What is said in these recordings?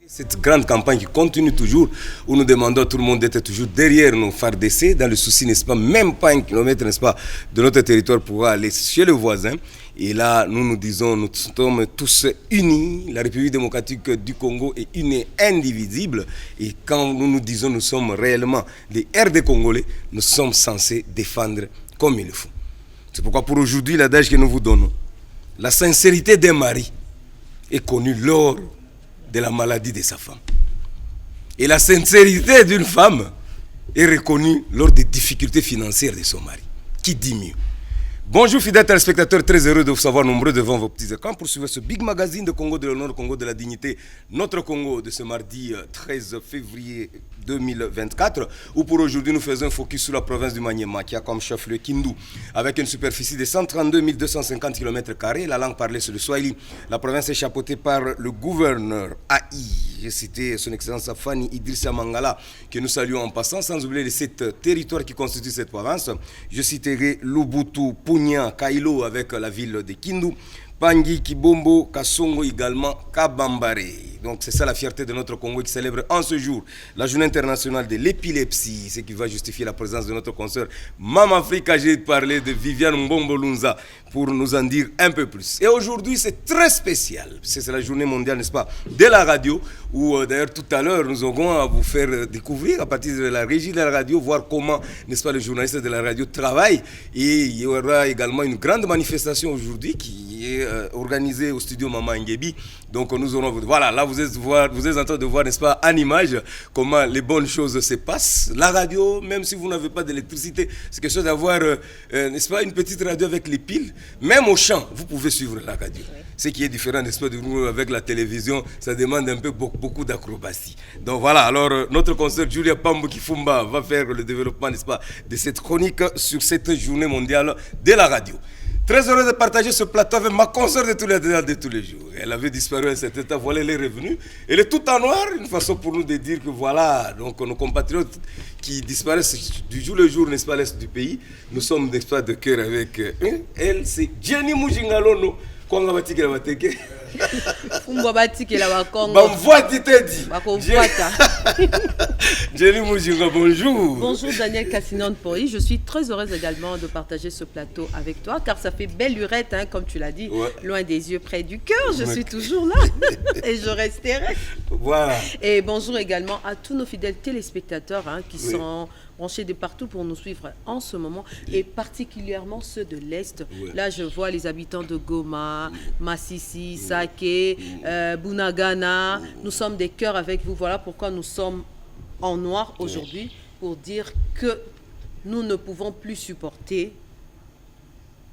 Cette grande campagne qui continue toujours, où nous demandons à tout le monde d'être toujours derrière nos FARDC, dans le souci, n'est-ce pas, même pas un kilomètre, n'est-ce pas, de notre territoire pour aller chez le voisin. Et là, nous disons, nous sommes tous unis. La République démocratique du Congo est une et indivisible. Et quand nous disons nous sommes réellement des RD congolais, nous sommes censés défendre comme il le faut. C'est pourquoi pour aujourd'hui, l'adage que nous vous donnons, la sincérité d'un mari est connue lors de la maladie de sa femme. Et la sincérité d'une femme est reconnue lors des difficultés financières de son mari. Qui dit mieux? Bonjour fidèles téléspectateurs, très heureux de vous savoir nombreux devant vos petits écrans pour suivre ce big magazine de Congo de l'honneur, Congo de la dignité, notre Congo de ce mardi 13 février 2024, où pour aujourd'hui nous faisons un focus sur la province du Maniema qui a comme chef-lieu Kindu, avec une superficie de 132 250 km². La langue parlée c'est le Swahili. La province est chapeautée par le gouverneur AI. J'ai cité son excellence Afani Idrissa Mangala, que nous saluons en passant, sans oublier les 7 territoires qui constituent cette province. Je citerai Lubutu, Punya, Kailo avec la ville de Kindu, Pangui, Kibombo, Kasongo également, Kabambare. Donc c'est ça la fierté de notre Congo qui célèbre en ce jour la journée internationale de l'épilepsie, ce qui va justifier la présence de notre consoeur Mama Africa. J'ai parlé de Viviane Mbombo Lunza pour nous en dire un peu plus. Et aujourd'hui c'est très spécial, c'est la journée mondiale, n'est-ce pas, de la radio, où d'ailleurs tout à l'heure nous aurons à vous faire découvrir à partir de la régie de la radio, voir comment, n'est-ce pas, les journalistes de la radio travaillent. Et il y aura également une grande manifestation aujourd'hui qui est organisée au studio Mama Ngebi. Donc nous aurons, voilà, là vous êtes en train de voir, n'est-ce pas, en image, comment les bonnes choses se passent. La radio, même si vous n'avez pas d'électricité, c'est quelque chose d'avoir, n'est-ce pas, une petite radio avec les piles. Même au champ, vous pouvez suivre la radio. Oui. Ce qui est différent, n'est-ce pas, de nous avec la télévision, ça demande un peu beaucoup d'acrobatie. Donc voilà, alors notre consoeur Julia Pambo Kifumba va faire le développement, n'est-ce pas, de cette chronique sur cette journée mondiale de la radio. Très heureux de partager ce plateau avec ma consoeur de tous les jours. Elle avait disparu à cet état, voilà, elle est revenue. Elle est toute en noir, une façon pour nous de dire que voilà, donc nos compatriotes qui disparaissent du jour le jour, n'est-ce pas, à l'est du pays, nous sommes, n'est-ce pas, de cœur avec elle, c'est Jenny Mujingalono. Kwanga batikela bateke Fumbo batikela bakongo bamvoa titedi bakovwata. Jenny Mujinga, bonjour. Bonjour Daniel Kassinane-Pori, je suis très heureuse également de partager ce plateau avec toi, car ça fait belle lurette, hein, comme tu l'as dit, ouais. Loin des yeux, près du cœur, je suis toujours là et je resterai. Voilà. Et bonjour également à tous nos fidèles téléspectateurs, hein, qui sont branchés de partout pour nous suivre en ce moment, et particulièrement ceux de l'Est. Là, je vois les habitants de Goma, Massissi, Saké, Bunagana. Nous sommes des cœurs avec vous. Voilà pourquoi nous sommes en noir aujourd'hui, pour dire que nous ne pouvons plus supporter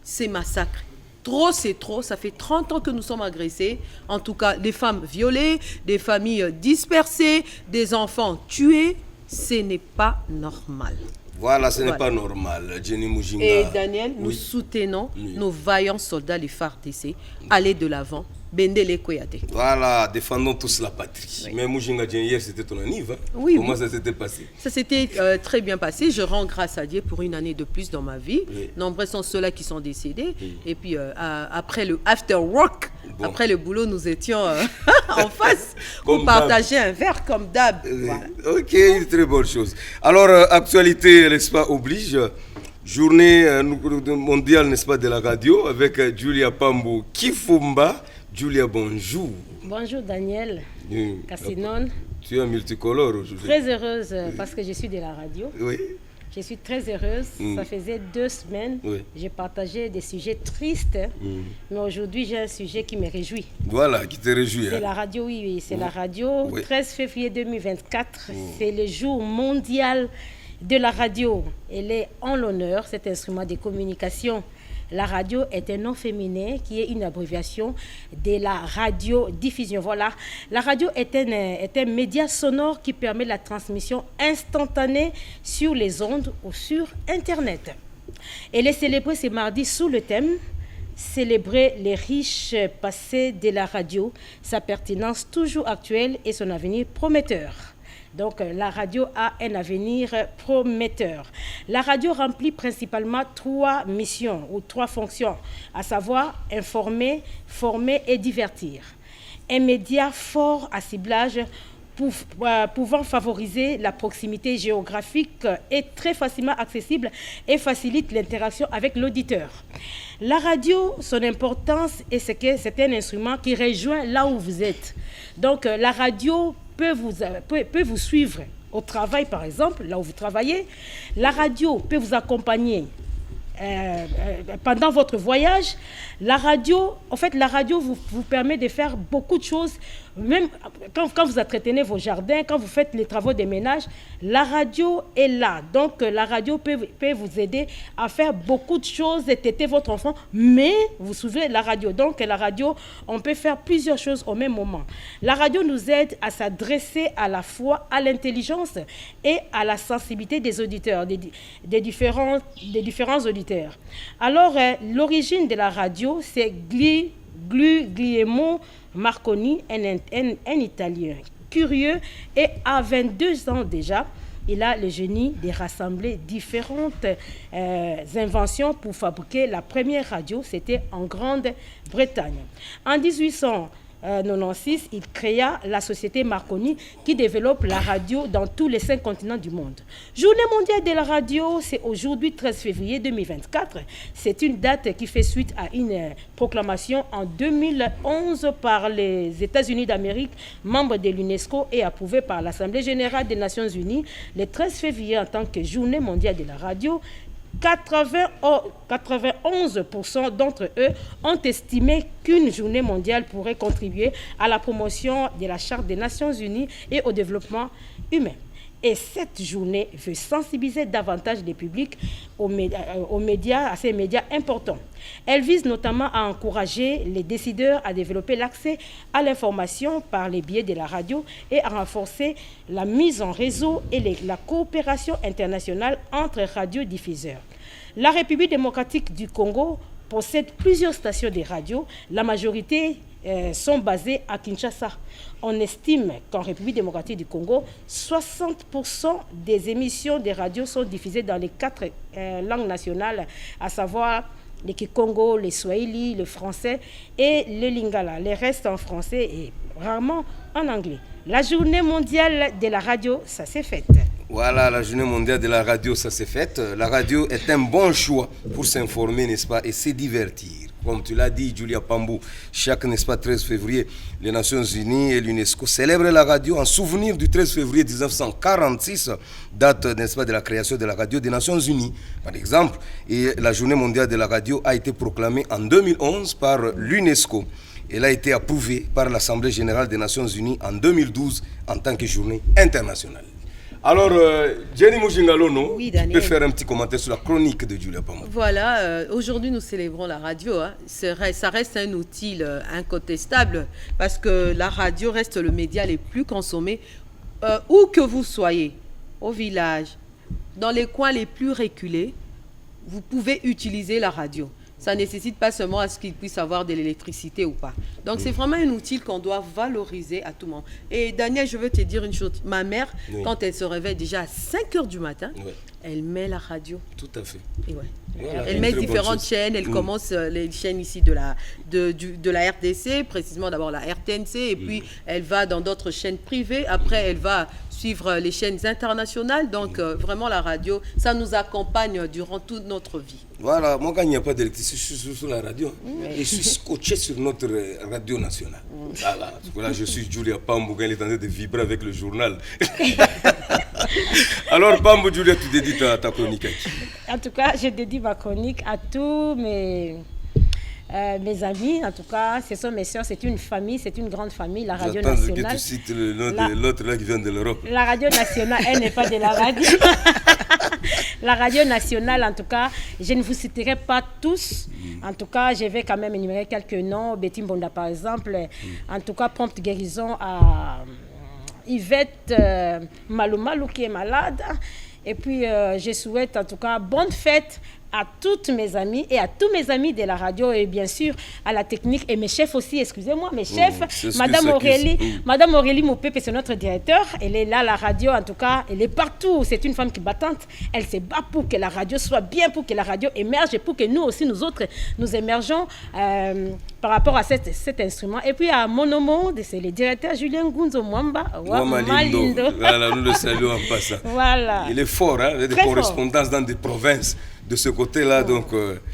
ces massacres. Trop, c'est trop. Ça fait 30 ans que nous sommes agressés. En tout cas, des femmes violées, des familles dispersées, des enfants tués. Ce n'est pas normal. Voilà, ce n'est pas normal, Jenny Mujinga. Et Daniel, nous soutenons nos vaillants soldats, les FARDC. Allez de l'avant. Bendele Koyate. Voilà, défendons tous la patrie. Oui. Mais Mujinga, hier, c'était ton anniv. Hein? Oui. Comment ça s'était passé? Ça s'était très bien passé. Je rends grâce à Dieu pour une année de plus dans ma vie. Oui. Nombreux sont ceux-là qui sont décédés. Oui. Et puis, après le after work, après le boulot, nous étions en face pour partager un verre comme d'hab. Voilà. Ok, une très bonne chose. Alors, actualité, n'est-ce pas, oblige. Journée mondiale, n'est-ce pas, de la radio avec Julia Pambo Kifumba. Julia, bonjour. Bonjour Daniel Kassinane. Tu es multicolore aujourd'hui. Très heureuse parce que je suis de la radio. Oui. Je suis très heureuse. Ça faisait 2 semaines. J'ai partagé des sujets tristes. Mais aujourd'hui, j'ai un sujet qui me réjouit. Voilà, qui te réjouit. C'est la radio, oui. C'est la radio. 13 février 2024, c'est le jour mondial de la radio. Elle est en l'honneur, cet instrument de communication. La radio est un nom féminin qui est une abréviation de la radiodiffusion. Voilà, la radio est un média sonore qui permet la transmission instantanée sur les ondes ou sur Internet. Elle est célébrée ce mardi sous le thème « Célébrer les riches passés de la radio, sa pertinence toujours actuelle et son avenir prometteur ». Donc, la radio a un avenir prometteur. La radio remplit principalement 3 missions ou 3 fonctions, à savoir informer, former et divertir. un média fort à ciblage pouvant favoriser la proximité géographique est très facilement accessible et facilite l'interaction avec l'auditeur. La radio, son importance est que c'est un instrument qui rejoint là où vous êtes. Donc la radio peut vous suivre au travail, par exemple, là où vous travaillez. La radio peut vous accompagner pendant votre voyage. La radio vous permet de faire beaucoup de choses, même quand vous entretenez vos jardins, quand vous faites les travaux des ménages, la radio est là. Donc la radio peut vous aider à faire beaucoup de choses, et téter votre enfant, mais vous suivez la radio. Donc la radio, on peut faire plusieurs choses au même moment. La radio nous aide à s'adresser à la fois à l'intelligence et à la sensibilité des auditeurs, des différents auditeurs. Alors, l'origine de la radio, c'est Guglielmo Marconi, un Italien curieux, et à 22 ans déjà, il a le génie de rassembler différentes inventions pour fabriquer la première radio. C'était en Grande-Bretagne. En 1896, il créa la société Marconi qui développe la radio dans tous les 5 continents du monde. Journée mondiale de la radio, c'est aujourd'hui 13 février 2024. C'est une date qui fait suite à une proclamation en 2011 par les États-Unis d'Amérique, membres de l'UNESCO et approuvée par l'Assemblée générale des Nations unies le 13 février en tant que journée mondiale de la radio. 91% d'entre eux ont estimé qu'une journée mondiale pourrait contribuer à la promotion de la Charte des Nations Unies et au développement humain. Et cette journée veut sensibiliser davantage les publics aux médias, à ces médias importants. Elle vise notamment à encourager les décideurs à développer l'accès à l'information par les biais de la radio et à renforcer la mise en réseau et la coopération internationale entre radiodiffuseurs. La République démocratique du Congo possède plusieurs stations de radio. La majorité sont basées à Kinshasa. On estime qu'en République démocratique du Congo, 60% des émissions de radio sont diffusées dans les 4 langues nationales, à savoir le Kikongo, le Swahili, le français et le Lingala. Les restes en français et rarement en anglais. La journée mondiale de la radio, ça s'est fait. Voilà, la journée mondiale de la radio, ça s'est fait. La radio est un bon choix pour s'informer, n'est-ce pas, et se divertir. Comme tu l'as dit, Julia Pambou, chaque, n'est-ce pas, 13 février, les Nations Unies et l'UNESCO célèbrent la radio en souvenir du 13 février 1946, date, n'est-ce pas, de la création de la radio des Nations Unies. Par exemple, et la journée mondiale de la radio a été proclamée en 2011 par l'UNESCO. Elle a été approuvée par l'Assemblée générale des Nations Unies en 2012 en tant que journée internationale. Alors, Jenny Mouchingalono, oui, tu peux faire un petit commentaire sur la chronique de Julia Pambou. Voilà, aujourd'hui nous célébrons la radio. Hein. Ça reste un outil incontestable parce que la radio reste le média le plus consommé où que vous soyez, au village, dans les coins les plus reculés, vous pouvez utiliser la radio. Ça ne nécessite pas seulement à ce qu'il puisse avoir de l'électricité ou pas. Donc, c'est vraiment un outil qu'on doit valoriser à tout moment. Et Daniel, je veux te dire une chose. Ma mère, quand elle se réveille déjà à 5 heures du matin, elle met la radio. Tout à fait. Et voilà, elle met différentes chaînes. Elle commence les chaînes ici de la RDC, précisément d'abord la RTNC, et puis elle va dans d'autres chaînes privées. Après, elle va suivre les chaînes internationales. Donc, vraiment, la radio, ça nous accompagne durant toute notre vie. Voilà, moi, quand il n'y a pas d'électricité, je suis sur la radio. Et je suis scotché sur notre radio nationale. Voilà, là, je suis Julia Pambou, elle est en train de vibrer avec le journal. Alors, Pambou, Julia, tu dédies ta chronique à qui? En tout cas, je dédie ma chronique à tous mes amis. En tout cas, ce sont mes soeurs, c'est une famille, c'est une grande famille, la radio nationale. J'attends que tu cites le nom de l'autre là qui vient de l'Europe. La radio nationale, elle n'est pas de la radio. La radio nationale, en tout cas, je ne vous citerai pas tous. En tout cas, je vais quand même énumérer quelques noms. Betty Mbonda, par exemple. En tout cas, prompte guérison à Yvette Malou qui est malade. Et puis, je souhaite en tout cas bonne fête à toutes mes amies et à tous mes amis de la radio et bien sûr à la technique et mes chefs aussi, excusez-moi, mes chefs, Madame Aurélie Mopepe, c'est notre directeur, elle est là à la radio, en tout cas, elle est partout, c'est une femme qui est battante, elle se bat pour que la radio soit bien, pour que la radio émerge et pour que nous aussi, nous autres, nous émergeons par rapport à cet instrument. Et puis à mon homo, c'est le directeur Julien Gunzo Mwamba. Malindo. Voilà, nous le saluons en passant. Voilà. Il est fort, hein, il y a des correspondances dans des provinces de ce côté-là. Donc,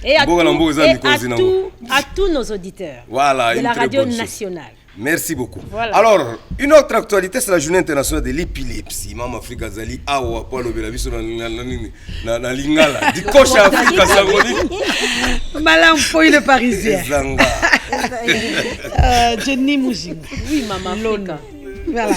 et à tous nos auditeurs de la radio nationale. Merci beaucoup. Voilà. Alors, une autre actualité, c'est la journée internationale de l'épilepsie. Maman Afrika Zali, Awa, Paulo Belaviso, na Lingala. Du coach Afrika Zangoni. Malam Foy le Parisien. Jenny Moujing. Oui, Maman Afrika. Voilà.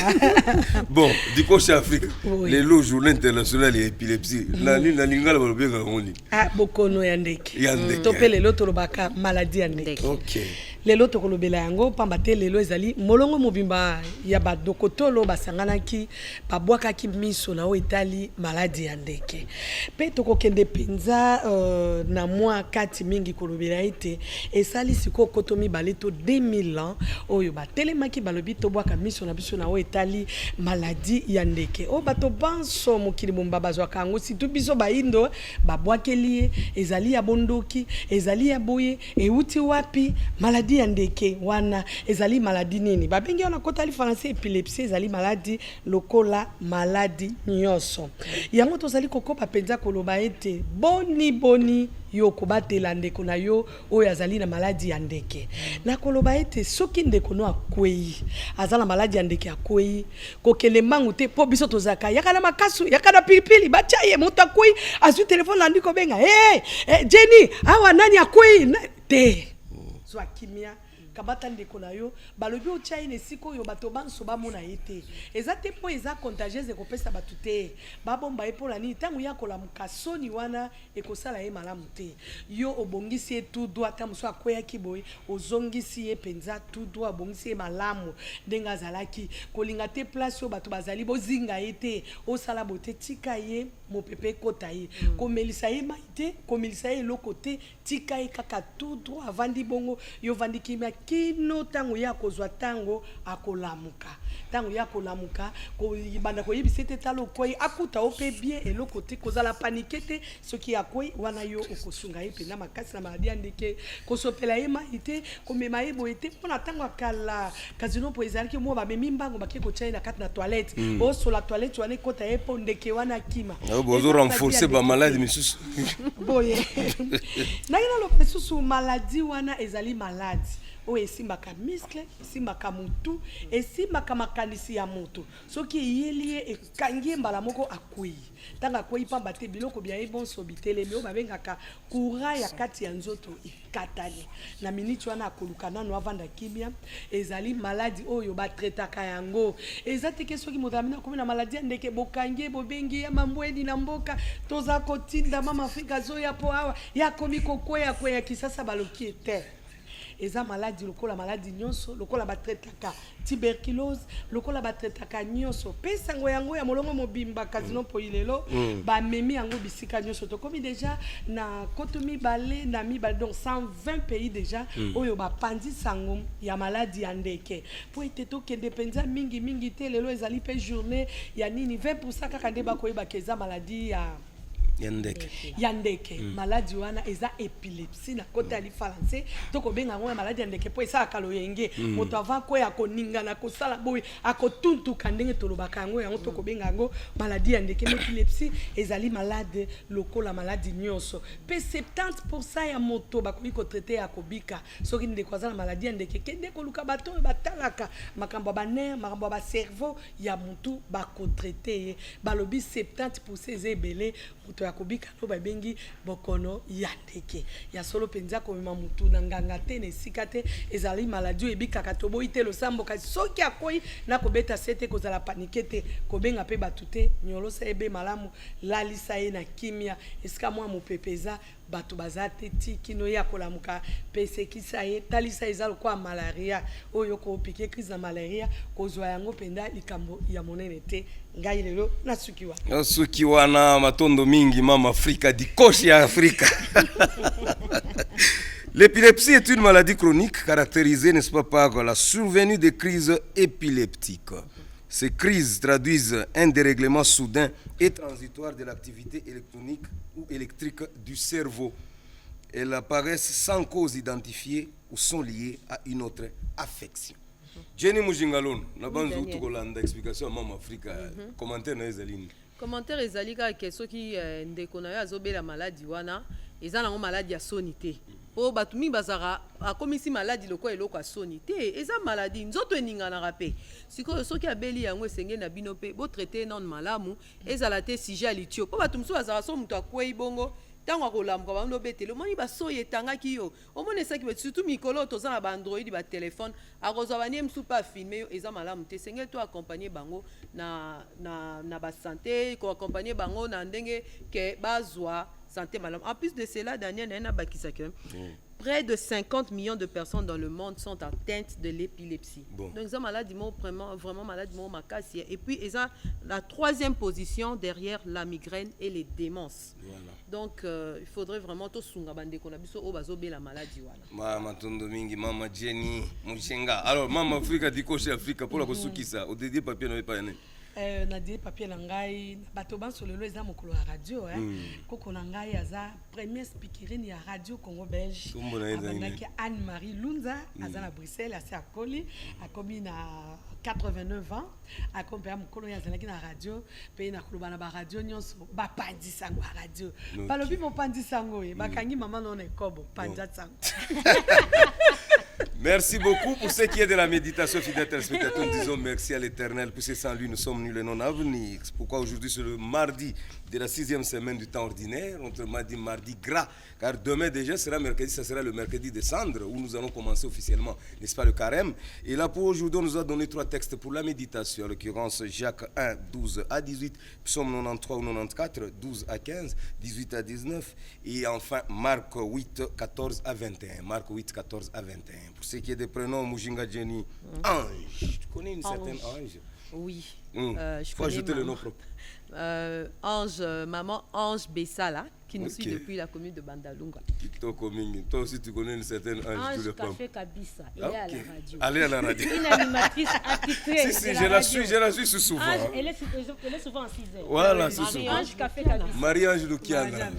Bon, du coach Afrique, les lots journée internationale de l'épilepsie. La Lingala va le bien gagner. Ah, Bokono Yandek. Yandek. Topé les lots Torobaka, maladie Yandek. Ok. Lelo tokolobela yango pambate lelo ezali molongo mobimba ya badokotolo basanganaki babwakaki miso na o etali maladi ya ndeke pe tokokende penza na mwa kati mingi kolobela ete esali siko kotomi baleto 2000 ans oyo batelemaki balobi tobwaka miso na biso na o etali maladi ya ndeke o bato banso mokili bomba bazwaka yango situ biso baindo babwakeli ezali ya bondoki ezali ya boye euti wapi maladi ya ndeke wana ezali maladi nini babengi wana kotali français épilepsie ezali maladi lokola maladi nyonso yango tozali kokopa penza koloba ete boni yo kobatela ndeko na yo oyo azali na maladi ya ndeke na koloba ete soki ndeko no akwei azala maladi ya ndeke akwei kokele mangu te po biso tozaka yakana makasu yakana pilipili bachaye moto akwei azu telefone landi ko benga Jenny awa nani akwei te zwa kimia kabata ndeko na yo balobi ochai ne siko yo bato banso bamona ete ezate po eza contagieuse ekopesa batu te babomba epola ni tangu ya kola mukasoni wana ekosala ye malamu te yo obongisi e tout droit ta muso akoya kiboy ozongisi e penza tout droit obongisi e malamu ndenga zalaki kolinga te place yo bato bazali bozinga ete osala bote tika ye mopepe kota ye komelisa ye maite komelisa ye lokote tika ye kaka tout droit avandi bongo yo vandi kimia kino tango ya kozwa tango akolamuka tango ya kolamuka ko banda ko yibisete talo koyi akuta ope bien eloko te kozala panikete soki yakoi wana yo okosunga ye pena makasi na maladi ndeke kosopela ye maite komema ye boete pona tango akala kazino po ezalaki mo ba memi mbango bake ko chai na kati na toilette o so la toilette wana kota ye po ndeke wana kima bozo renforcer ba maladi misusu boye na ina lo misusu maladi wana ezali maladi o esimbaka muscle esimbaka mutu esimbaka makanisi ya moto soki yelie ekangie mbala moko akwei tanga kwei pamba te biloko bia ebonso bitelemi o babengaka courant ya kati ya nzoto ikatani na minute wana akoluka nano avanda kimia ezali maladi oyo batretaka yango ezateke soki moto amina komi na maladi ya ndeke bokangie bobengi ya mambweni na mboka toza kotinda mama Afrika zoya po awa ya komi kokwea kwea kisasa baloki ete eza maladi lokola maladi nyonso lokola batretaka tuberculose lokola batretaka nyonso pesa ngo yango ya molongo mobimba kazino po ilelo ba memi yango bisika nyonso to komi déjà na kotomi balé na mi ba donc 120 pays déjà oyo ba pandi sango ya maladi ya ndeke po ete to kende penza mingi te lelo ezali pe journée ya nini 20% kaka nde ba koyeba keza maladi ya Yandeke. Maladi wana eza épilepsie na kota ali français toko benga ngo maladi yandeke po esa kaloyenge moto ava ko ya koninga na kosala boy akotuntu kandenge tolobaka ngo yango toko benga ngo maladi yandeke épilepsie ezali malade lokola maladi nyonso pe 70% ya moto bakoki ko traiter ya kobika soki ndeko azala maladi yandeke kende ko luka bato batalaka makambo ba nerf makambo ba cerveau ya motu bako traiter balobi 70% ezebele moto yakobika no babengi bokono ya ndeke ya solo penza komema mutu na nganga te ne sikate ezali maladie ebika katobo itelo sambo kasi soki akoi na kobeta sete kozala panikete kobenga pe batute nyolosa ebe malamu lalisa ye na kimia eska mwa mopepeza bato baza te ti kino ya kolamuka pesekisa ye talisa eza lokwa malaria oyo kopike crise na malaria kozwa yango penda likambo ya monene te ngai lelo nasukiwa suki wana matondo mingi mama Afrika dikoshi ya Afrika. L'épilepsie est une maladie chronique caractérisée, n'est-ce pas, par la survenue de crises épileptiques. Ces crises traduisent un dérèglement soudain et transitoire de l'activité électronique ou électrique du cerveau. Elles apparaissent sans cause identifiée ou sont liées à une autre affection. Jenny Mujingalon, na banzo tukolanda explication à Mama Afrika. Commentaire na ezalini. Commentaire ezali ka keso ki ndeko na yo azobela maladie wana, eza nango maladie ya sonité. Po batumi bazara akomisi maladie loko eloko a sonité, eza maladie nzoto eningana rapé. Siko soki abeli yango esenge na bino pe bo traiter non malamu, ezala te sujet à litio. Po batumso bazara so muto akwei bongo tango akolamuka bando betele omoni basoye etangaki yo omoni esaki surtout mikolo toza na baandroid ba téléphone akozwa banie msu pa filme yo eza malamu te senge to accompagner bango na ba santé ko accompagner bango na ndenge ke bazwa santé malamu. En plus de cela, Daniel na bakisa que près de 50 millions de personnes dans le monde sont atteintes de l'épilepsie. Bon. Donc, ils ont maladie vraiment maladie makasi. Et puis, ils ont la 3e position derrière la migraine et les démences. Voilà. Donc, il faudrait vraiment tout sunga bande qu'on a biso obazo be la maladie wala. Mama tondo mingi mama Jenny Mushenga. Alors, Mama Afrika dikoshi Afrika pour la kosukisa. Au dédié papier n'avait pas né. Nadie papier langai bato banso lelo eza mokolo ya radio koko nangai aza premier speakerine ya radio Congo Belge abandaki Anne-Marie Lunza aza na Bruxelles ase akoli akomi na 89 ans akompea mokolo ya zalaki na radio pe na koloba na ba radio nyonso ba pandisa ngo radio balobi mo pandisa ngo bakangi mama nona ekobo panja tsango. Merci beaucoup pour ce qui est de la méditation, fidèles téléspectateurs. Nous disons merci à l'Éternel, puisque sans lui, nous sommes nuls et non avenir. C'est pourquoi aujourd'hui, c'est le mardi de la 6e semaine du temps ordinaire. On m'a dit mardi gras, car demain déjà sera mercredi, ça sera le mercredi de cendre, où nous allons commencer officiellement, n'est-ce pas, le carême. Et là, pour aujourd'hui, on nous a donné 3 textes pour la méditation, en l'occurrence Jacques 1, 12 à 18, Psaume 93 ou 94, 12 à 15, 18 à 19, et enfin Marc 8, 14 à 21. Marc 8, 14 à 21. Pour ce qui est des prénoms, Mujinga Jenny, Ange. Tu connais une certaine Ange? Oui. Il faut ajouter le nom propre. Ange, maman Ange Bessala, qui nous suit depuis la commune de Bandalunga. Toi aussi, tu connais une certaine Ange Café Kabissa. Elle est à la radio. Allez à la radio. Une animatrice attitrée. Si, je la suis souvent. Ange, elle est souvent en 6h. Voilà, c'est souvent. Marie-Ange Café Kabissa. Marie-Ange Lukiana.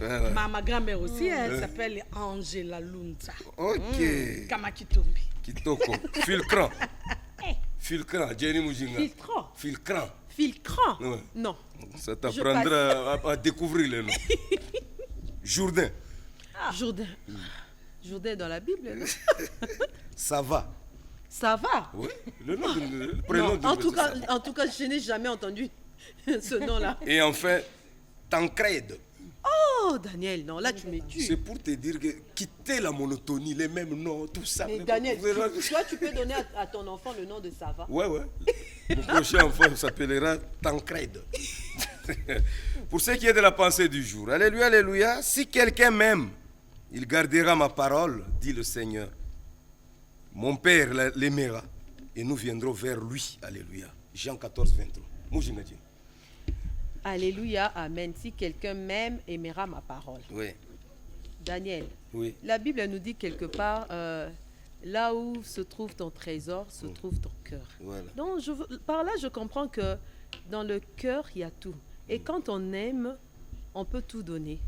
Ma grand-mère aussi, elle s'appelle Angela Lunza. Ok. Kamakitombi. Kitoko. Filcran. Filcran, Jenny Mujinga. Filcran. Ouais. Non. Ça t'apprendra à découvrir les noms. Jourdain. Jourdain. Jourdain dans la Bible, non? Ça va. Ça va. Oui. Le nom le prénom non, en tout cas, je n'ai jamais entendu ce nom-là. Et enfin, Tancrède. Oh, Daniel, non, là tu me tues. C'est pour te dire que quitter la monotonie, les mêmes noms, tout ça. Mais Daniel, toi tu peux donner à ton enfant le nom de Sava. Ouais. Mon prochain enfant s'appellera Tancrède. Pour ce qui est de la pensée du jour, alléluia, alléluia. Si quelqu'un m'aime, il gardera ma parole, dit le Seigneur. Mon Père l'aimera et nous viendrons vers lui. Alléluia. Jean 14, 23. Moujina Dieu. Alléluia, amen. Si quelqu'un m'aime, aimera ma parole. Oui. Daniel, oui. La Bible nous dit quelque part, là où se trouve ton trésor, se trouve ton cœur. Voilà. Donc, par là, je comprends que dans le cœur, il y a tout. Et quand on aime, on peut tout donner.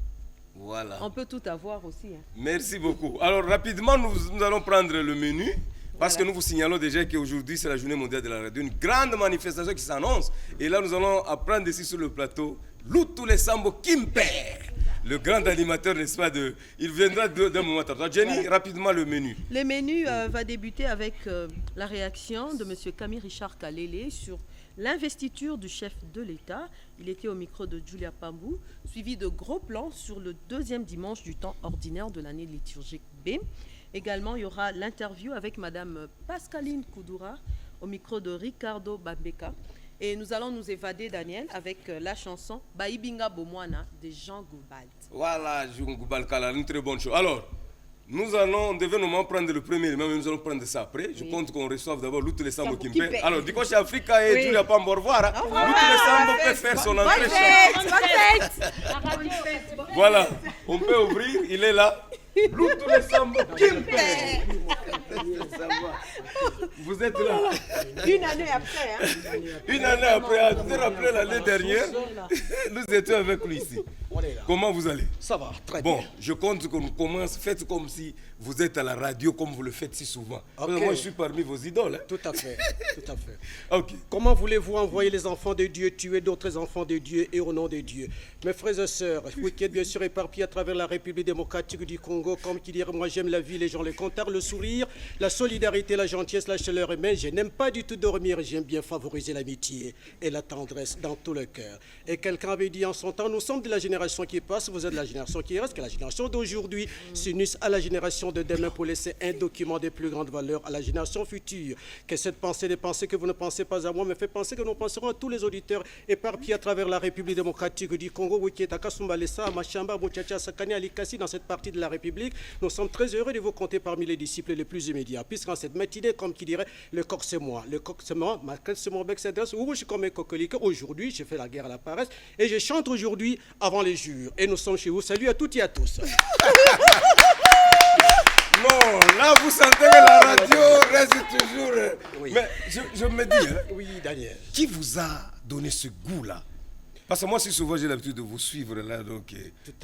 Voilà. On peut tout avoir aussi. Hein. Merci beaucoup. Alors, rapidement, nous allons prendre le menu. Parce que nous vous signalons déjà qu'aujourd'hui, c'est la journée mondiale de la radio. Une grande manifestation qui s'annonce. Et là, nous allons apprendre ici sur le plateau Loutou les Sambo Kimper. Le grand animateur, n'est-ce pas, il viendra d'un moment à l'autre. Jenny, rapidement le menu. Le menu va débuter avec la réaction de M. Camille Richard Kalele sur l'investiture du chef de l'État. Il était au micro de Julia Pambou, suivi de gros plans sur le 2e dimanche du temps ordinaire de l'année liturgique B. Également, il y aura l'interview avec Madame Pascaline Koudoura au micro de Ricardo Babeka. Et nous allons nous évader, Daniel, avec la chanson Baibinga Bomwana de Jean Goubald. Voilà, Jean Goubald Kala, une très bonne chose. Alors, on devait normalement prendre le premier, mais nous allons prendre ça après. Je compte qu'on reçoive d'abord Lutte les Sambo Kimper. Alors, du coup, chez Africa et Julia Pambo, au revoir. Lutte les Sambo peut faire son entrée. Voilà, on peut ouvrir, il est là. Lutte les Sambo Kimper. Vous êtes là. Une année après. Une année après, après l'année dernière, nous étions avec lui ici. Comment vous allez? Ça va, très bien. Bon, je compte qu'on commence. Faites comme si vous êtes à la radio, comme vous le faites si souvent. Okay. Moi, je suis parmi vos idoles. Tout à fait, tout à fait. Okay. Comment voulez-vous envoyer les enfants de Dieu, tuer d'autres enfants de Dieu et au nom de Dieu? Mes frères et sœurs, vous qui êtes bien sûr éparpillés à travers la République démocratique du Congo, comme qui dirait, moi j'aime la vie, les gens, les compteurs, le sourire, la solidarité, la gentillesse, la chaleur humaine. Je n'aime pas du tout dormir, j'aime bien favoriser l'amitié et la tendresse dans tout le cœur. Et quelqu'un avait dit en son temps, nous sommes de la génération qui passe, vous êtes de la génération qui reste, que la génération d'aujourd'hui s'unisse à la génération de demain pour laisser un document de plus grande valeur à la génération future. Que cette pensée, des pensées que vous ne pensez pas à moi, me fait penser que nous penserons à tous les auditeurs éparpillés à travers la République démocratique du Congo, Wikieta Kasumbalesa, Machamba, Mouchacha, Sakani, Alikasi, dans cette partie de la République. Nous sommes très heureux de vous compter parmi les disciples les plus immédiats. Puisqu'en cette matinée, comme qui dirait, le coq c'est moi, ma quête c'est mon bec, c'est rouge comme un coquelicot. Aujourd'hui, j'ai fait la guerre à la paresse et je chante aujourd'hui avant les jures. Et nous sommes chez vous. Salut à toutes et à tous. Non, là vous sentez que la radio reste toujours. Oui. Mais je me dis, oui, Daniel, qui vous a donné ce goût-là? Parce que moi, si souvent j'ai l'habitude de vous suivre là, donc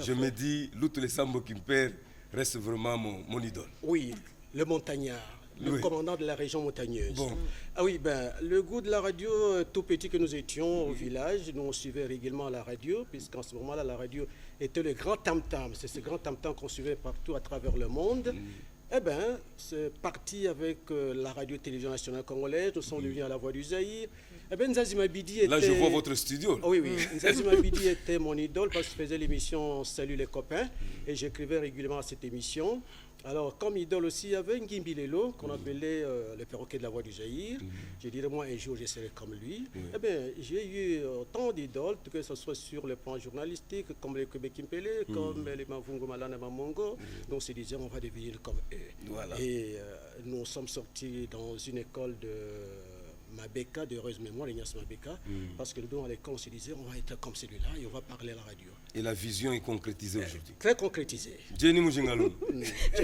je me dis, Lutte les Sambo Kimper reste vraiment mon idole. Oui, le montagnard. Le commandant de la région montagneuse. Bon. Ah oui, le goût de la radio, tout petit que nous étions au village, nous on suivait régulièrement la radio, puisqu'en ce moment-là, la radio était le grand tam-tam. C'est ce grand tam-tam qu'on suivait partout à travers le monde. Eh bien, c'est parti avec la radio-télévision nationale congolaise, nous sommes devenus à la Voix du Zaïre. Eh bien, Nzazi Mabidi était... Là, je vois votre studio. Oh, oui, oui. Nzazi Mabidi était mon idole parce qu'il faisait l'émission Salut les copains et j'écrivais régulièrement à cette émission. Alors, comme idole aussi, il y avait Ngimbi Lelo, qu'on appelait le perroquet de la Voix du Zaïre. Je dirais, moi, un jour, je serai comme lui. Eh bien, j'ai eu tant d'idoles, que ce soit sur le plan journalistique, comme les Québec Kimpele, comme les Mavungo Malana Mamongo. Donc, on se disait, on va devenir comme eux. Voilà. Et nous sommes sortis dans une école de Mabeka, de heureuse mémoire, Ignace Mabeka, parce que dans l'école, on se disait, on va être comme celui-là et on va parler à la radio. Et la vision est concrétisée aujourd'hui. Très concrétisée. Jenny Moujingalou.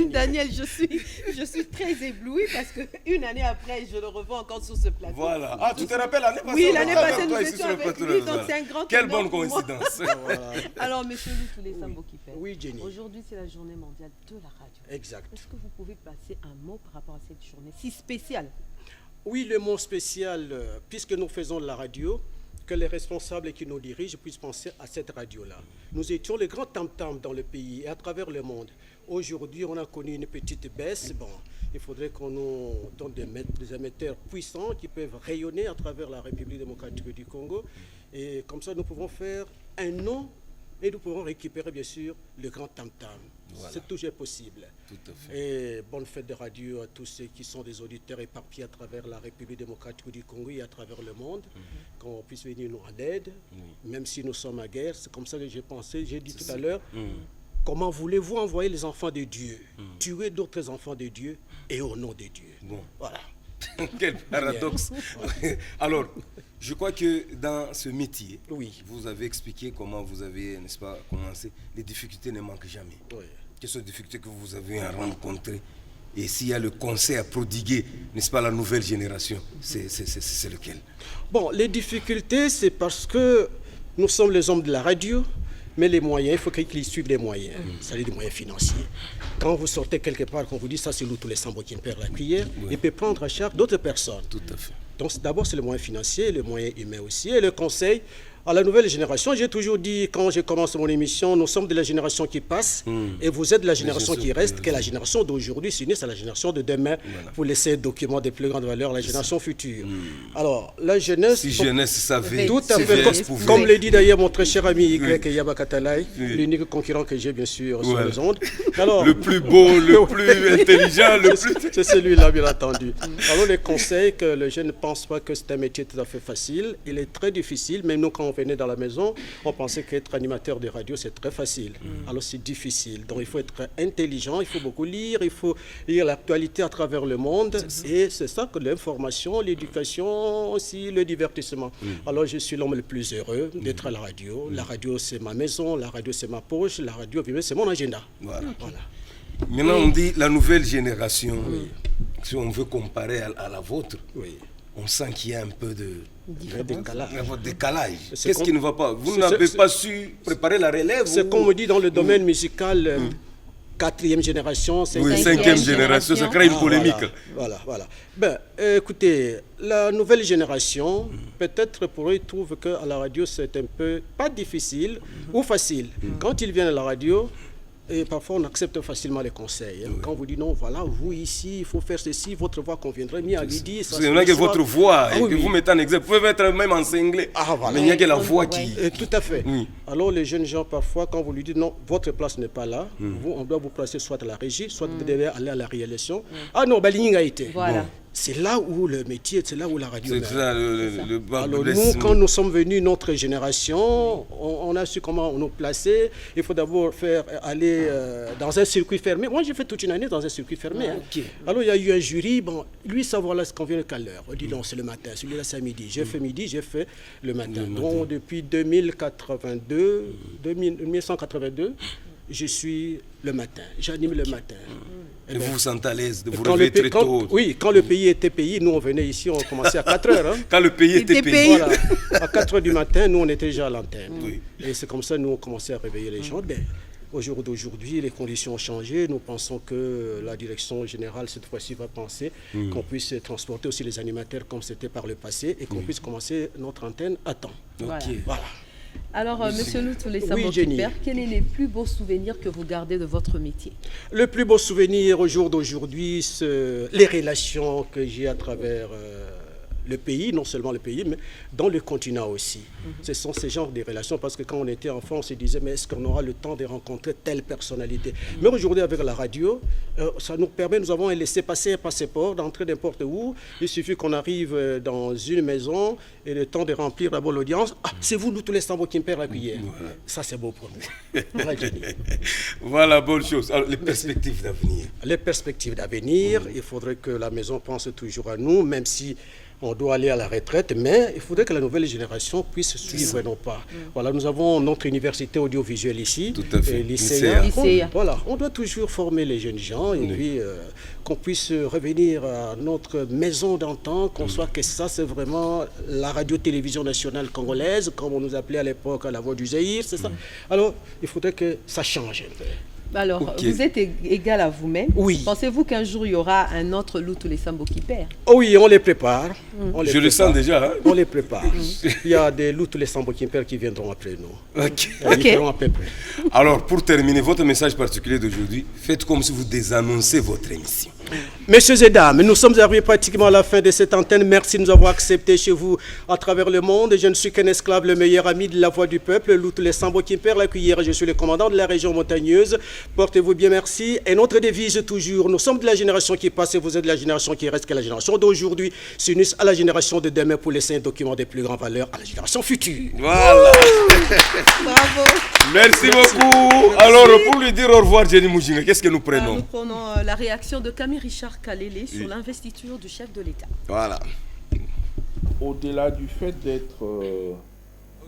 Daniel, je suis très éblouie parce qu'une année après, je le revois encore sur ce plateau. Voilà. Ah, tu te rappelles l'année passée? Oui, l'année passée, nous étions avec lui, donc c'est un grand Quelle bonne coïncidence. Voilà. Alors, monsieur Lutte les Sambo Kimper. Oui, Jenny. Aujourd'hui, c'est la journée mondiale de la radio. Exact. Est-ce que vous pouvez passer un mot par rapport à cette journée si spéciale? Oui, le mot spécial, puisque nous faisons de la radio, que les responsables qui nous dirigent puissent penser à cette radio-là. Nous étions les grands tam-tam dans le pays et à travers le monde. Aujourd'hui, on a connu une petite baisse. Bon, il faudrait qu'on nous donne des émetteurs puissants qui peuvent rayonner à travers la République démocratique du Congo. Et comme ça, nous pouvons faire un nom et nous pouvons récupérer, bien sûr, le grand tam-tam. Voilà. C'est toujours possible. Tout à fait. Et bonne fête de radio à tous ceux qui sont des auditeurs éparpillés à travers la République démocratique du Congo et à travers le monde, qu'on puisse venir nous en aide, même si nous sommes à guerre. C'est comme ça que j'ai pensé, j'ai dit tout à l'heure, comment voulez-vous envoyer les enfants de Dieu, tuer d'autres enfants de Dieu et au nom de Dieu? Bon. Voilà. Quel paradoxe. Alors, je crois que dans ce métier, vous avez expliqué comment vous avez, n'est-ce pas, commencé. Les difficultés ne manquent jamais. Oui. Quelles sont les difficultés que vous avez à rencontrer? Et s'il y a le conseil à prodiguer, n'est-ce pas, la nouvelle génération, c'est lequel? Bon, les difficultés, c'est parce que nous sommes les hommes de la radio, mais les moyens, il faut qu'ils suivent les moyens, c'est-à-dire des moyens financiers. Quand vous sortez quelque part, quand vous dites ça, c'est nous tous les Sambo qui perdent la cuillère, il peut prendre à charge d'autres personnes. Tout à fait. Donc d'abord, c'est le moyen financier, le moyen humain aussi, et le conseil. À la nouvelle génération, j'ai toujours dit, quand j'ai commencé mon émission, nous sommes de la génération qui passe et vous êtes de la génération qui reste, que la génération d'aujourd'hui s'unisse à la génération de demain pour laisser un document de plus grande valeur à la génération future. Alors, la jeunesse... Si jeunesse savait, tout à fait, comme le dit d'ailleurs mon très cher ami Y Yaba Katalai, l'unique concurrent que j'ai bien sûr sur les ondes. Alors, le plus beau, le plus intelligent, le plus... C'est celui-là, bien entendu. Alors, les conseils que le jeune ne pense pas que c'est un métier tout à fait facile. Il est très difficile, même nous, quand on venait dans la maison, on pensait qu'être animateur de radio, c'est très facile. Alors, c'est difficile. Donc, il faut être intelligent, il faut beaucoup lire, il faut lire l'actualité à travers le monde. Et c'est ça que l'information, l'éducation, aussi le divertissement. Alors, je suis l'homme le plus heureux d'être à la radio. La radio, c'est ma maison, la radio, c'est ma poche, la radio, c'est mon agenda. Voilà. Maintenant, on dit la nouvelle génération. Si on veut comparer à la vôtre, on sent qu'il y a un peu de décalage. Qu'est-ce qui ne va pas? Vous n'avez pas su préparer la relève? C'est comme on dit dans le domaine musical, 4e génération, 5e génération, ça crée une polémique. Voilà. Ben, écoutez, la nouvelle génération, peut-être pour eux, ils trouvent qu'à la radio, c'est un peu, pas difficile ou facile. Quand ils viennent à la radio, et parfois, on accepte facilement les conseils. Quand on vous dit non, voilà, vous ici, il faut faire ceci, votre voix conviendrait mieux à Lydie. C'est que votre voix, et que vous mettez en exemple. Vous pouvez mettre même en cinglé. Mais il n'y a que la voix qui... Tout à fait. Alors, les jeunes gens, parfois, quand vous lui dites non, votre place n'est pas là, on doit vous placer soit à la régie, soit vous devez aller à la réalisation. Ah non, Baligning a été. Voilà. C'est là où le métier, c'est là où la radio... C'est ça, le alors nous, quand nous sommes venus, notre génération, on a su comment nous placer. Il faut d'abord aller dans un circuit fermé. Moi, j'ai fait toute une année dans un circuit fermé. Alors, il y a eu un jury. Bon, lui, savoir là ce qu'on vient de quelle heure. On dit non, c'est le matin. Celui-là, c'est à midi. J'ai fait midi, j'ai fait le matin. Donc, depuis 1982, je suis le matin. J'anime le matin. Et vous vous sentez à l'aise de vous lever très tôt? Oui, quand le pays était pays, nous on venait ici, on commençait à 4 heures. Quand le pays était pays. Voilà. À 4 heures du matin, nous on était déjà à l'antenne. Et c'est comme ça nous on commençait à réveiller les gens. Ben, au jour d'aujourd'hui, les conditions ont changé. Nous pensons que la direction générale, cette fois-ci, va penser qu'on puisse transporter aussi les animateurs comme c'était par le passé et qu'on puisse commencer notre antenne à temps. Voilà. Alors, Monsieur Loutoulé Sambo, quels sont les plus beaux souvenirs que vous gardez de votre métier? Le plus beau souvenir au jour d'aujourd'hui, c'est les relations que j'ai à travers le pays, non seulement le pays, mais dans le continent aussi. Ce sont ces genres de relations, parce que quand on était enfant, on se disait, mais est-ce qu'on aura le temps de rencontrer telle personnalité? Mais aujourd'hui, avec la radio, ça nous permet, nous avons un laissez-passer, un passeport, d'entrer n'importe où. Il suffit qu'on arrive dans une maison et le temps de remplir d'abord l'audience. Ah, c'est vous, nous tous les Sambo qui me perdent la cuillère. Ça, c'est beau pour nous. Voilà, bonne chose. Alors, les perspectives d'avenir. Les perspectives d'avenir, il faudrait que la maison pense toujours à nous, même si on doit aller à la retraite, mais il faudrait que la nouvelle génération puisse suivre nos pas. Voilà, nous avons notre université audiovisuelle ici, lycéen. Voilà, on doit toujours former les jeunes gens et puis qu'on puisse revenir à notre maison d'antan, qu'on soit que ça, c'est vraiment la radio-télévision nationale congolaise, comme on nous appelait à l'époque la voix du Zaïre, c'est ça. Alors, il faudrait que ça change un peu. Alors, vous êtes égal à vous-même. Oui. Pensez-vous qu'un jour, il y aura un autre Loutoulé Sambo qui perd? Oh oui, on les prépare. Je le sens déjà. Hein? On les prépare. Il y a des Loutoulé Sambo qui perdent qui viendront après nous. Ils feront à peu près. Alors, pour terminer, votre message particulier d'aujourd'hui, faites comme si vous désannoncez votre émission. Messieurs et dames, nous sommes arrivés pratiquement à la fin de cette antenne. Merci de nous avoir acceptés chez vous à travers le monde. Je ne suis qu'un esclave, le meilleur ami de la voix du peuple, Loutoulé Sambo qui perd la cuillère. Je suis le commandant de la région montagneuse. Portez-vous bien, merci. Et notre devise toujours, nous sommes de la génération qui passe et vous êtes de la génération qui reste, que la génération d'aujourd'hui s'unisse à la génération de demain pour laisser un document de plus grande valeur à la génération future. Voilà. Bravo. Merci beaucoup. Alors, pour lui dire au revoir, Jenny Moujinga, qu'est-ce que nous prenons? Nous prenons la réaction de Camille Richard Kalele sur l'investiture du chef de l'État. Voilà. Au-delà du fait d'être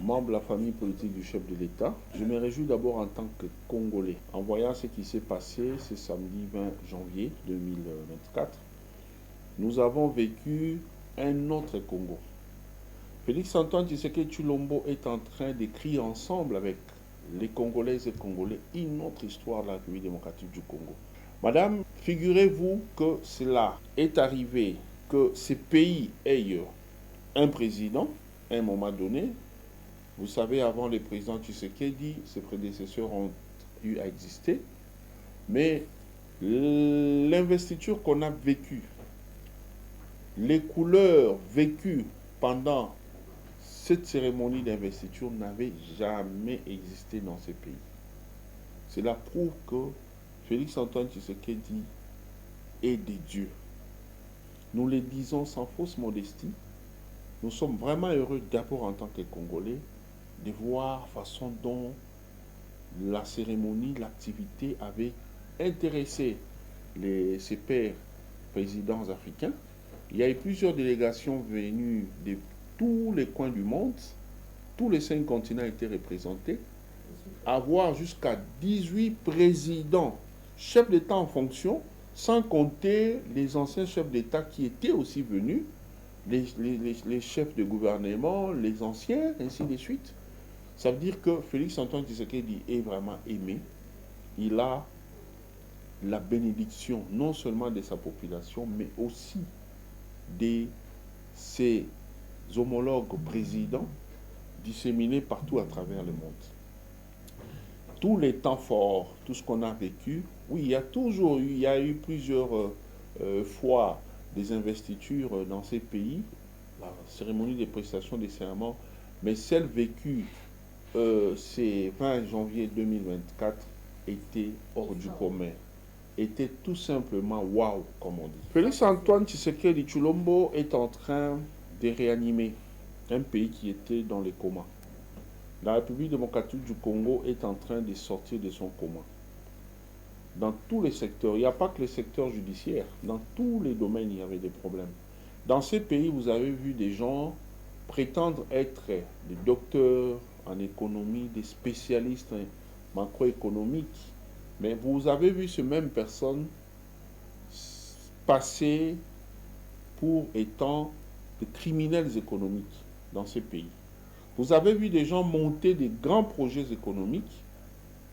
membre de la famille politique du chef de l'État, je me réjouis d'abord en tant que Congolais. En voyant ce qui s'est passé ce samedi 20 janvier 2024, nous avons vécu un autre Congo. Félix-Antoine Tshisekedi Tshilombo est en train d'écrire ensemble avec les Congolaises et Congolais une autre histoire de la République démocratique du Congo. Madame, figurez-vous que cela est arrivé, que ces pays aient un président, à un moment donné, Vous savez, avant le président Tshisekedi, ses prédécesseurs ont eu à exister. Mais l'investiture qu'on a vécue, les couleurs vécues pendant cette cérémonie d'investiture n'avaient jamais existé dans ces pays. Cela prouve que Félix-Antoine Tshisekedi est des dieux. Nous le disons sans fausse modestie. Nous sommes vraiment heureux d'abord en tant que Congolais de voir la façon dont la cérémonie, l'activité avait intéressé ses pairs présidents africains. Il y a eu plusieurs délégations venues de tous les coins du monde. Tous les 5 continents étaient représentés. Avoir jusqu'à 18 présidents, chefs d'État en fonction, sans compter les anciens chefs d'État qui étaient aussi venus, les chefs de gouvernement, les anciens, ainsi de suite. Ça veut dire que Félix-Antoine Tshisekedi est vraiment aimé. Il a la bénédiction non seulement de sa population, mais aussi de ses homologues présidents disséminés partout à travers le monde. Tous les temps forts, tout ce qu'on a vécu, oui, il y a eu plusieurs fois des investitures dans ces pays, la cérémonie des prestations des serments, mais celle vécue c'est 20 janvier 2024 était hors du commun, était tout simplement waouh, comme on dit. Félix-Antoine Tshisekedi Tshilombo est en train de réanimer un pays qui était dans le coma. La République démocratique du Congo est en train de sortir de son coma. Dans tous les secteurs, il n'y a pas que le secteur judiciaire, dans tous les domaines il y avait des problèmes. Dans ces pays, vous avez vu des gens prétendre être des docteurs en économie, des spécialistes macroéconomiques, mais vous avez vu ces mêmes personnes passer pour étant des criminels économiques dans ces pays. Vous avez vu des gens monter des grands projets économiques,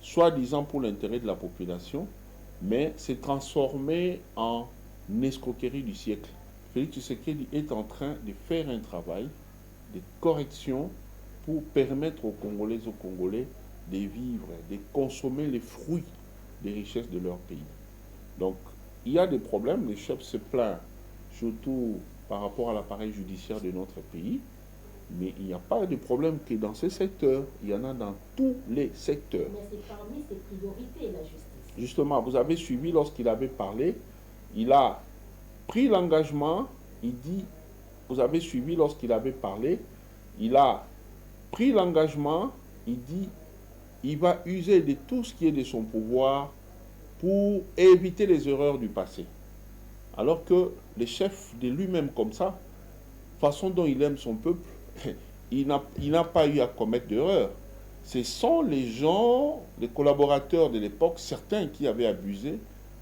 soi-disant pour l'intérêt de la population, mais c'est transformé en escroquerie du siècle. Félix Tshisekedi est en train de faire un travail de correction pour permettre aux Congolaises et aux Congolais de vivre, de consommer les fruits des richesses de leur pays. Donc, il y a des problèmes, les chefs se plaignent, surtout par rapport à l'appareil judiciaire de notre pays, mais il n'y a pas de problème que dans ces secteurs, il y en a dans tous les secteurs. Mais c'est parmi ses priorités, la justice. Justement, vous avez suivi lorsqu'il avait parlé, il a pris l'engagement, il dit, vous avez suivi lorsqu'il avait parlé, il a pris l'engagement, il dit, il va user de tout ce qui est de son pouvoir pour éviter les erreurs du passé. Alors que le chef de lui-même comme ça, façon dont il aime son peuple, il n'a pas eu à commettre d'erreur. Ce sont les gens, les collaborateurs de l'époque, certains qui avaient abusé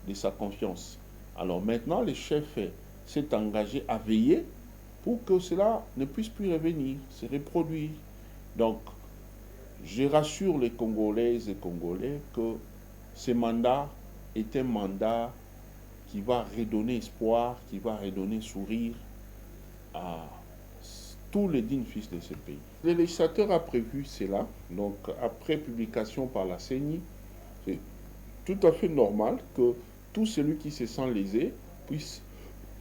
de sa confiance. Alors maintenant, le chef s'est engagé à veiller pour que cela ne puisse plus revenir, se reproduire. Donc, je rassure les Congolaises et Congolais que ce mandat est un mandat qui va redonner espoir, qui va redonner sourire à tous les dignes fils de ce pays. Le législateur a prévu cela, donc après publication par la CENI, c'est tout à fait normal que tout celui qui se sent lésé puisse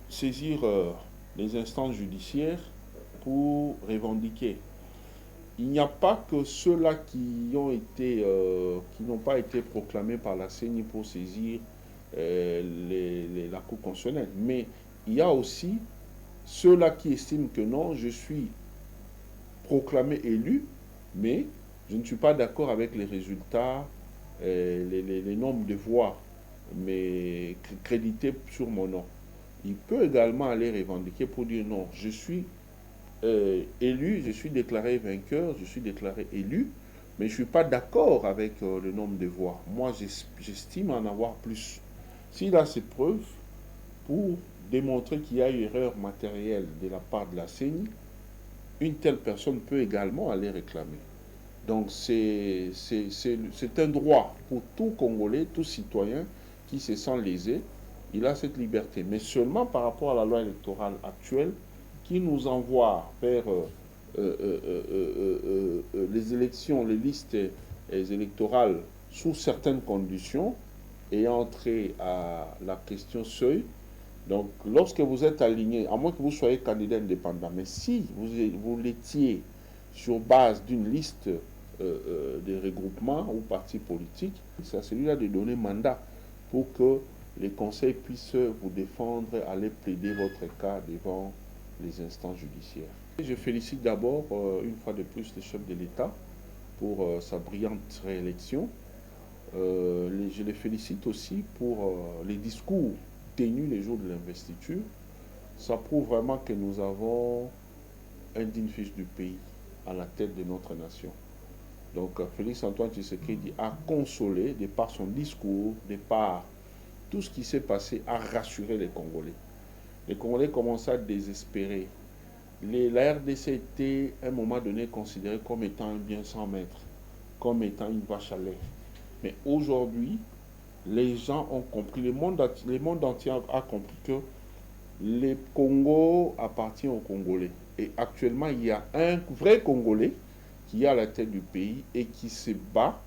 saisir les instances judiciaires pour revendiquer. Il n'y a pas que ceux-là qui n'ont pas été proclamés par la CENI pour saisir la Cour constitutionnelle, mais il y a aussi ceux-là qui estiment que non, je suis proclamé élu, mais je ne suis pas d'accord avec les résultats, les nombres de voix, mais crédités sur mon nom. Il peut également aller revendiquer pour dire non, je suis élu, je suis déclaré vainqueur, je suis déclaré élu, mais je ne suis pas d'accord avec le nombre de voix. Moi, j'estime en avoir plus. S'il a ces preuves pour démontrer qu'il y a eu erreur matérielle de la part de la CENI, une telle personne peut également aller réclamer. Donc c'est un droit pour tout Congolais, tout citoyen qui se sent lésé. Il a cette liberté, mais seulement par rapport à la loi électorale actuelle qui nous envoie vers les élections, les listes électorales sous certaines conditions et entrer à la question seuil. Donc, lorsque vous êtes aligné, à moins que vous soyez candidat indépendant, mais si vous l'étiez sur base d'une liste de regroupements ou partis politiques, c'est à celui-là de donner mandat pour que les conseils puissent vous défendre, aller plaider votre cas devant les instances judiciaires. Je félicite d'abord, une fois de plus, le chef de l'État pour sa brillante réélection. Je les félicite aussi pour les discours tenus les jours de l'investiture. Ça prouve vraiment que nous avons un digne fils du pays à la tête de notre nation. Donc Félix Antoine Tshisekedi a consolé, de par son discours, de par tout ce qui s'est passé, a rassuré les Congolais. Les Congolais commençaient à désespérer. La RDC était à un moment donné considérée comme étant un bien sans maître, comme étant une vache à lait. Mais aujourd'hui, les gens ont compris, le monde entier a compris que le Congo appartient aux Congolais. Et actuellement, il y a un vrai Congolais qui est à la tête du pays et qui se bat.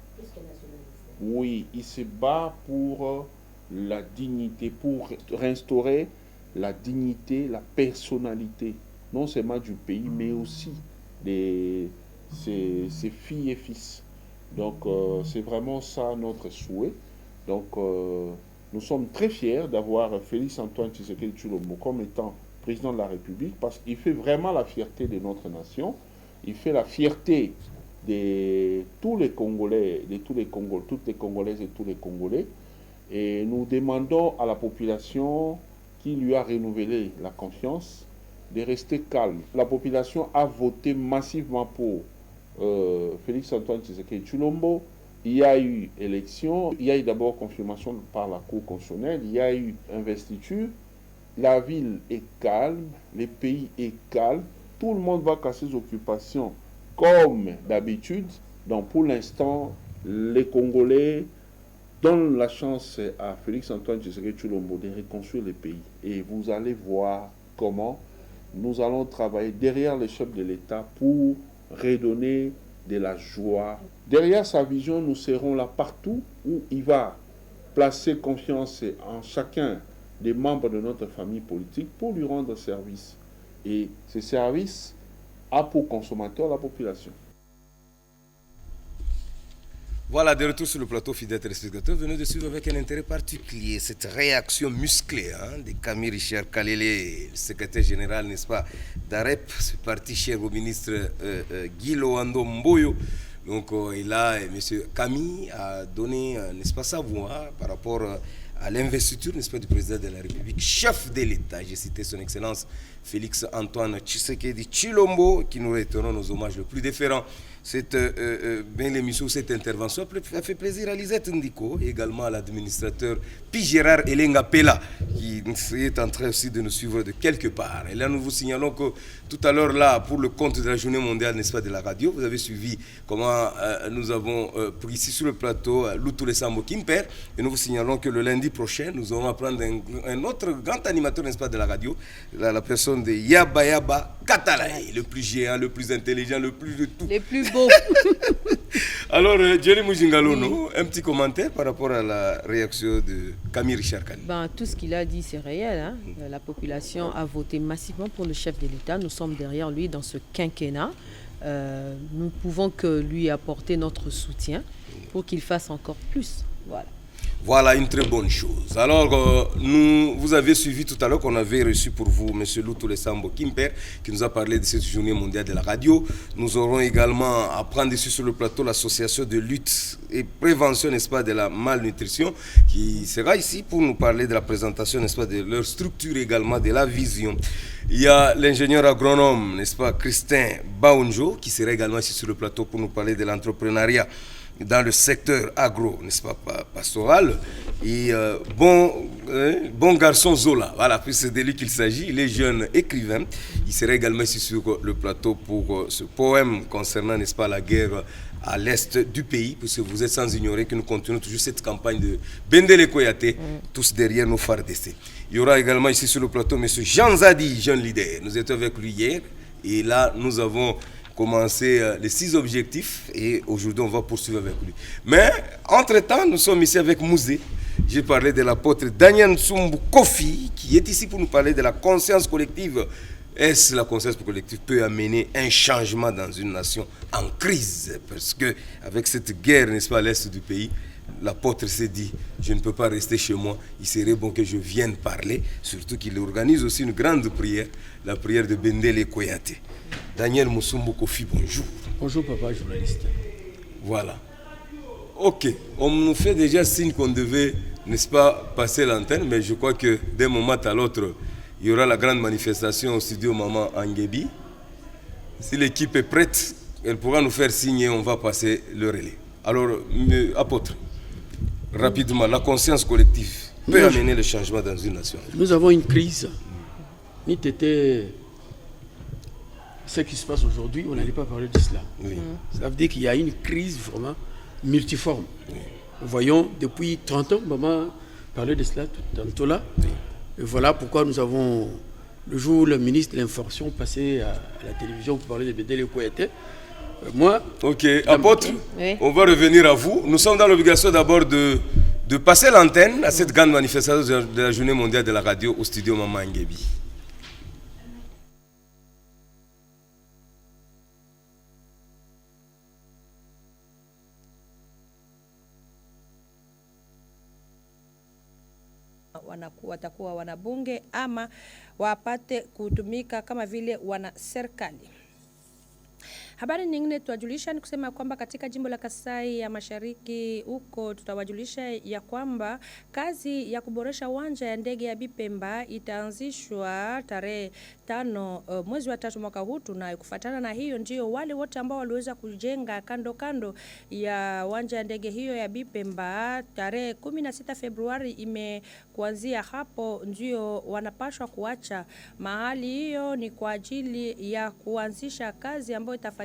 Oui, il se bat pour la dignité, pour restaurer la dignité, la personnalité, non seulement du pays, mais aussi de ses filles et fils. Donc, c'est vraiment ça notre souhait. Donc, nous sommes très fiers d'avoir Félix Antoine Tshisekedi Tshilombo comme étant président de la République, parce qu'il fait vraiment la fierté de notre nation. Il fait la fierté de tous les Congolais, toutes les Congolaises et tous les Congolais. Et nous demandons à la population qui lui a renouvelé la confiance de rester calme. La population a voté massivement pour Félix Antoine Tshisekedi Tshilombo. Il y a eu élection, il y a eu d'abord confirmation par la Cour constitutionnelle, il y a eu investiture. La ville est calme, le pays est calme, tout le monde va à ses occupations comme d'habitude. Donc pour l'instant, les Congolais donnent la chance à Félix Antoine Tshisekedi Tshilombo de reconstruire le pays. Et vous allez voir comment nous allons travailler derrière les chefs de l'État pour redonner de la joie. Derrière sa vision, nous serons là partout où il va placer confiance en chacun des membres de notre famille politique pour lui rendre service. Et ce service a pour consommateur la population. Voilà, de retour sur le plateau, fidèles téléspectateurs, venez de suivre avec un intérêt particulier cette réaction musclée de Camille Richard Kalele, le secrétaire général, n'est-ce pas, d'AREP, ce parti cher au ministre Guy Loando Mboyo. Donc, et là, M. Camille a donné, n'est-ce pas, sa voix par rapport à l'investiture, n'est-ce pas, du président de la République, chef de l'État. J'ai cité son Excellence Félix Antoine Tshisekedi Tshilombo, qui nous retirons nos hommages le plus déférents. Cette l'émission, cette intervention a fait plaisir à Lisette Ndiko et également à l'administrateur P. Gérard Elenga Pella, qui est en train aussi de nous suivre de quelque part. Et là, nous vous signalons que tout à l'heure, là, pour le compte de la journée mondiale, n'est-ce pas, de la radio, vous avez suivi comment nous avons pris ici sur le plateau Lutu Sambo Kimper. Et nous vous signalons que le lundi prochain, nous allons apprendre un autre grand animateur, n'est-ce pas, de la radio, la personne de Yaba Yaba Katalaï, le plus géant, le plus intelligent, le plus de tout. Les plus beaux. Alors, Jerry Mujingalono, un petit commentaire par rapport à la réaction de Camille Richard Kalele. Tout ce qu'il a dit, c'est réel. Hein? La population a voté massivement pour le chef de l'État. Nous sommes derrière lui dans ce quinquennat. Nous ne pouvons que lui apporter notre soutien pour qu'il fasse encore plus. Voilà. Voilà une très bonne chose. Alors, vous avez suivi tout à l'heure qu'on avait reçu pour vous M. Lutu Sambo Kimper, qui nous a parlé de cette journée mondiale de la radio. Nous aurons également à prendre ici sur le plateau l'association de lutte et prévention, n'est-ce pas, de la malnutrition, qui sera ici pour nous parler de la présentation, n'est-ce pas, de leur structure également, de la vision. Il y a l'ingénieur agronome, n'est-ce pas, Christin Baunjo, qui sera également ici sur le plateau pour nous parler de l'entrepreneuriat dans le secteur agro, n'est-ce pas, pastoral. Et bon garçon Zola, voilà, puis c'est de lui qu'il s'agit, il est jeune écrivain. Il sera également ici sur le plateau pour ce poème concernant, n'est-ce pas, la guerre à l'est du pays, puisque vous êtes sans ignorer que nous continuons toujours cette campagne de Bendele Koyate, tous derrière nos phares d'essai. Il y aura également ici sur le plateau M. Jean Zadi, jeune leader. Nous étions avec lui hier. Et là, nous avons commencé les 6 objectifs et aujourd'hui, on va poursuivre avec lui. Mais, entre-temps, nous sommes ici avec Mouzé. J'ai parlé de l'apôtre Daniel Nsumbu Kofi, qui est ici pour nous parler de la conscience collective. Est-ce la conscience collective peut amener un changement dans une nation en crise? Parce que avec cette guerre, n'est-ce pas, à l'est du pays, l'apôtre s'est dit, je ne peux pas rester chez moi, il serait bon que je vienne parler, surtout qu'il organise aussi une grande prière, la prière de Bendele Koyate. Daniel Nsumbu Kofi, bonjour. Bonjour papa, journaliste. Voilà. Ok, on nous fait déjà signe qu'on devait, n'est-ce pas, passer l'antenne, mais je crois que d'un moment à l'autre, il y aura la grande manifestation au studio Maman Angebi. Si l'équipe est prête, elle pourra nous faire signe et on va passer le relais. Alors, apôtre, rapidement, la conscience collective peut amener le changement dans une nation. Nous avons une crise. Ni t'étais ce qui se passe aujourd'hui, on n'allait pas parler de cela. Oui. Ça veut dire qu'il y a une crise vraiment multiforme. Oui. Voyons, depuis 30 ans, maman parlait de cela tantôt là. Oui. Et voilà pourquoi nous avons, le jour où le ministre de l'Information passait à la télévision pour parler de Bendele Koyate, moi... Ok, apôtre, oui. On va revenir à vous. Nous sommes dans l'obligation d'abord de passer l'antenne à cette grande manifestation de la Journée mondiale de la radio au studio Maman Angebi. Watakuwa wanabunge ama wapate kutumika kama vile wana serikali. Habari nyingine tuwajulisha ni kusema kwamba katika jimbo la Kasai ya Mashariki huko tutawajulisha ya kwamba kazi ya kuboresha uwanja ya ndege ya Bipemba itaanzishwa tarehe 5 mwezi wa 3 mwaka huu. Na kufuatana na hiyo ndio wale wote ambao waliweza kujenga kando ya uwanja ya ndege hiyo ya Bipemba tarehe 16 Februari kuanzia hapo ndio wanapashwa kuacha mahali hiyo. Ni kwa ajili ya kuanzisha kazi ambayo itafanyizwa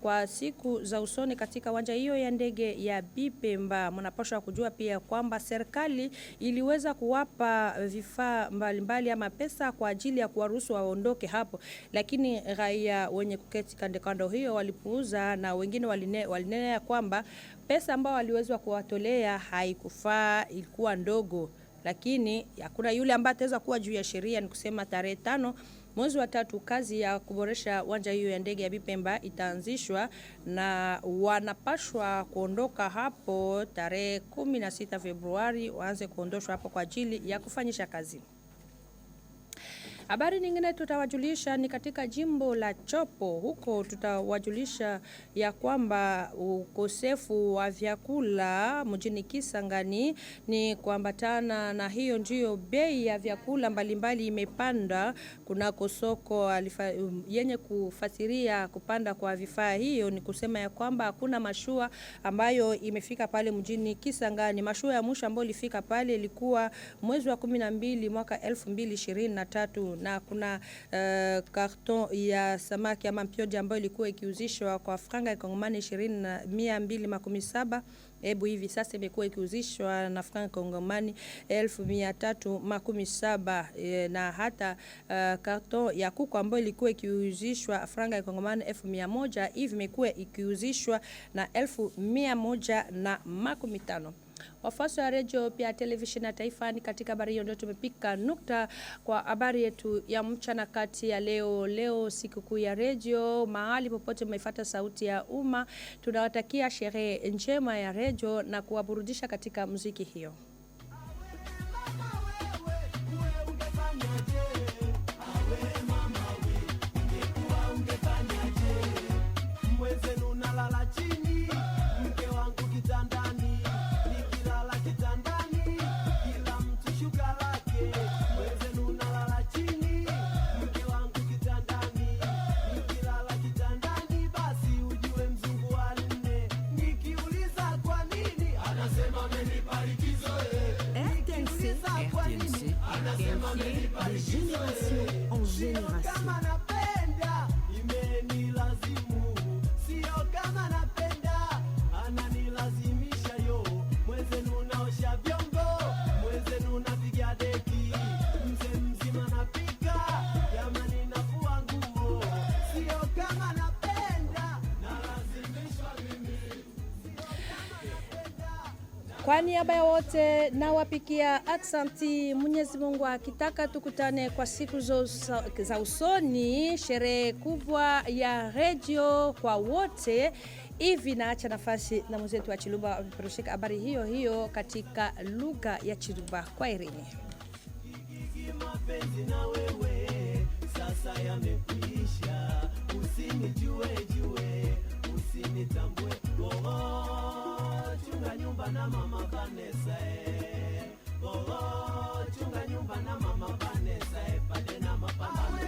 kwa siku za usoni katika uwanja hiyo ya ndege ya Bipemba. Mnapaswa kujua pia kwamba serikali iliweza kuwapa vifaa mbalimbali ama pesa kwa ajili ya kuwaruhusu waondoke hapo, lakini raia wenye kuketi kando hiyo walipuuza, na wengine walinena kwamba pesa ambao waliweza kuwatolea haikufaa, ilikuwa ndogo, lakini hakuna yule ambaye ataweza kuwa juu ya sheria. Ni kusema tarehe 5 mwezi wa 3 kazi ya kuboresha uwanja hiyo ya ndege ya Bipemba itaanzishwa na wanapashwa kuondoka hapo tarehe 16 Februari, waanze kuondoshwa hapo kwa ajili ya kufanyisha kazi. Habari nyingine tutawajulisha ni katika jimbo la Chopo. Huko tutawajulisha ya kwamba ukosefu wa vyakula mjini Kisangani ni kuambatana na hiyo ndio bei ya vyakula mbalimbali imepanda kunako soko. Yenye kufasiria kupanda kwa vifaa hiyo ni kusema ya kwamba hakuna mashua ambayo imefika pale mjini Kisangani. Mashua ya mwisho ambayo ilifika pale ilikuwa mwezi wa 12 mwaka 2023, na kuna karton ya samaki ama mpioja ambayo ilikuwa ikiuzishwa kwa franga ya Kongomani 217. Hebu hivi sasa imekuwa ikiuzishwa na franga Kongomani 1317, na hata karton ya kuku ambayo ilikuwa ikiuzishwa franga ya Kongomani 1100 hivi imekuwa ikiuzishwa na 1115. Wafuasi wa radio pia televisheni ya taifa, ni katika habari hiyo ndio tumepika nukta kwa habari yetu ya mchana kati ya leo sikukuu ya radio. Mahali popote mmefuata sauti ya umma, tunawatakia sherehe njema ya radio na kuwaburudisha katika muziki hiyo. De génération en génération. Kwa niaba ya wote nawapikia aksanti. Mwenyezi Mungu akitaka tukutane kwa siku za usoni, sherehe kubwa ya radio kwa wote. Hivi naacha nafasi na mwenzetu wa Chiluba aperushike habari hiyo hiyo katika lugha ya Chiluba. Kwa irini. Mapenzi na wewe sasa yamekwisha, usinijue usinitambue. Chunga nyumba na mama Vanessa, chunga nyumba na mama Vanessa, pale na mapambano.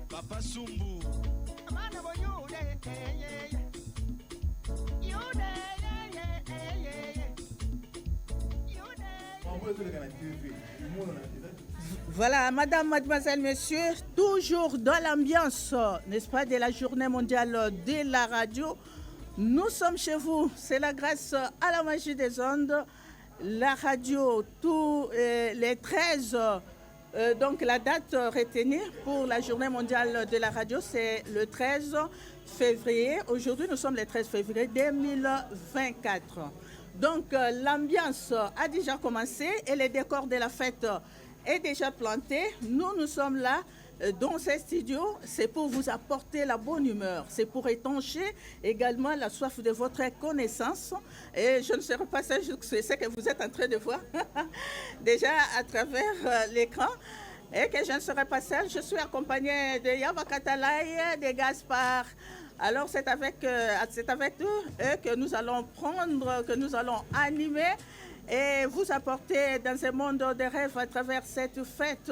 Papa Sumbu. Voilà, madame, mademoiselle, messieurs, toujours dans l'ambiance, n'est-ce pas, de la journée mondiale de la radio. Nous sommes chez vous, c'est la grâce à la magie des ondes. La radio, tous les 13, donc la date retenue pour la journée mondiale de la radio, c'est le 13 février. Aujourd'hui, nous sommes le 13 février 2024. Donc, l'ambiance a déjà commencé et le décor de la fête est déjà planté. Nous sommes là dans ces studios. C'est pour vous apporter la bonne humeur. C'est pour étancher également la soif de votre connaissance. Et je ne serai pas seule, c'est ce que vous êtes en train de voir déjà à travers l'écran. Et que je ne serai pas seule. Je suis accompagnée de Yava Katalay, de Gaspard Alors c'est avec eux que nous allons prendre, que nous allons animer et vous apporter dans ce monde de rêves à travers cette fête,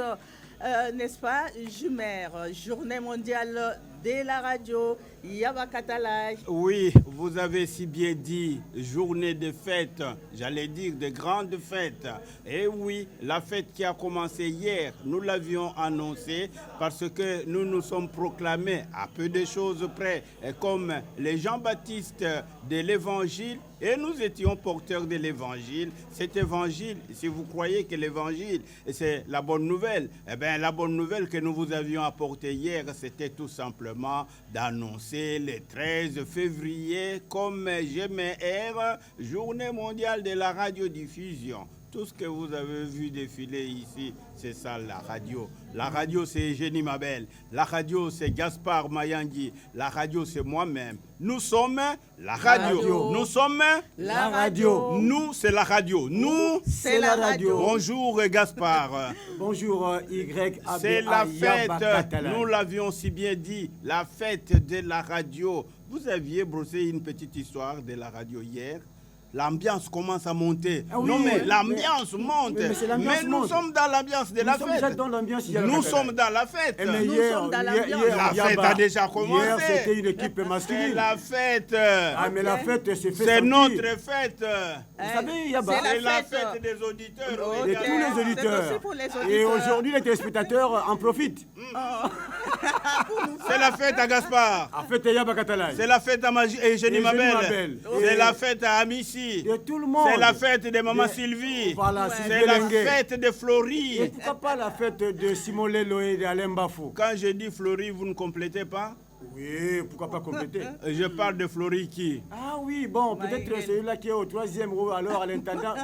n'est-ce pas, Jumer, Journée mondiale de la radio, Yabakatalai. Oui, vous avez si bien dit, journée de fête, j'allais dire de grandes fêtes. Et oui, la fête qui a commencé hier, nous l'avions annoncé parce que nous nous sommes proclamés à peu de choses près comme les Jean-Baptiste de l'Évangile et nous étions porteurs de l'Évangile. Cet Évangile, si vous croyez que l'Évangile c'est la bonne nouvelle, eh bien la bonne nouvelle que nous vous avions apportée hier, c'était tout simplement d'annoncer le 13 février comme GMR, Journée mondiale de la radiodiffusion. Tout ce que vous avez vu défiler ici, c'est ça la radio. La radio, c'est Eugénie Mabel. La radio, c'est Gaspard Mayangui. La radio, c'est moi-même. Nous sommes la radio. Nous sommes la radio. Nous, c'est la radio. Nous, c'est la radio. Bonjour Gaspard. Bonjour Y. C'est la fête, nous l'avions si bien dit, la fête de la radio. Vous aviez brossé une petite histoire de la radio hier. L'ambiance commence à monter. Ah oui, non mais l'ambiance monte. Mais nous sommes dans l'ambiance de la fête. Nous sommes dans la fête. La fête a déjà commencé. Hier, c'était une équipe masculine. C'est la fête. Ah, mais la fête, c'est fait. C'est notre fête. Vous savez, c'est la fête des auditeurs. De tous les auditeurs. Et aujourd'hui, les téléspectateurs en profitent. C'est la fête à Gaspard. La fête à Yabakatalai. C'est la fête à Eugénie Mabel. C'est la fête à Amici. De tout le monde. C'est la fête de Maman Sylvie. Voilà, c'est la fête de Florie. Et pourquoi pas la fête de Simon Lelo et d'Alain Bafou? Quand je dis Florie, vous ne complétez pas? Oui, pourquoi pas compléter? Je parle de Florie qui? Ah oui, bon, peut-être celui-là qui est au 3e rang, alors à l'intendant.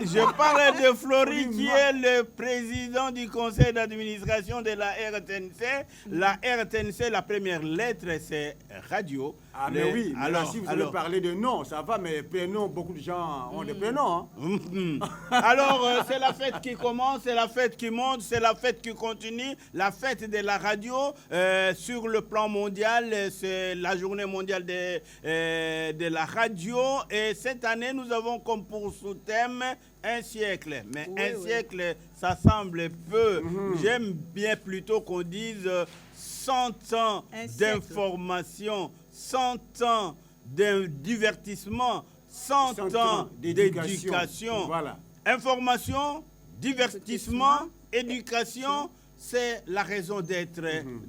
Je parle de Florie qui est le président du conseil d'administration de la RTNC. La RTNC, la première lettre, c'est radio. Ah mais oui, mais alors si vous allez parler de nom, ça va, mais prénom, beaucoup de gens ont des prénoms. Hein. Alors, c'est la fête qui commence, c'est la fête qui monte, c'est la fête qui continue, la fête de la radio. Sur le plan mondial, c'est la journée mondiale de la radio. Et cette année, nous avons comme pour sous-thème un siècle. Mais siècle, ça semble peu. J'aime bien plutôt qu'on dise 100 ans d'information, 100 ans de divertissement, 100 ans d'éducation. Voilà. Information, divertissement, éducation, c'est la raison d'être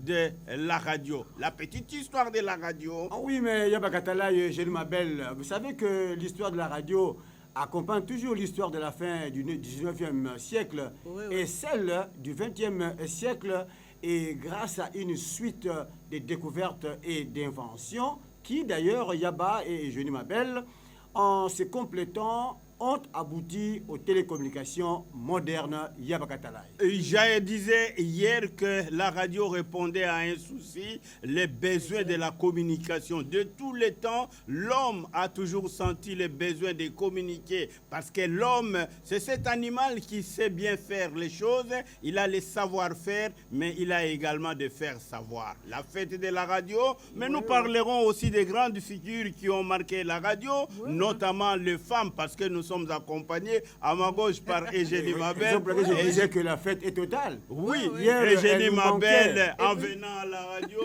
de la radio. La petite histoire de la radio. Ah oui, mais Yabakatala et Eugénie Mabel, vous savez que l'histoire de la radio accompagne toujours l'histoire de la fin du 19e siècle et celle du 20e siècle. Et grâce à une suite de découvertes et d'inventions qui, d'ailleurs, Yaba et Eugénie Mabel, en se complétant, ont abouti aux télécommunications modernes Yabakatalai. Je disais hier que la radio répondait à un souci, les besoins de la communication. De tous les temps, l'homme a toujours senti le besoin de communiquer parce que l'homme, c'est cet animal qui sait bien faire les choses. Il a le savoir-faire, mais il a également de faire savoir. La fête de la radio, mais nous parlerons aussi des grandes figures qui ont marqué la radio, notamment les femmes, parce que nous sommes accompagnés à ma gauche par Eugénie Mabel. Je disais que la fête est totale. Oui, Eugénie Mabel, en venant à la radio,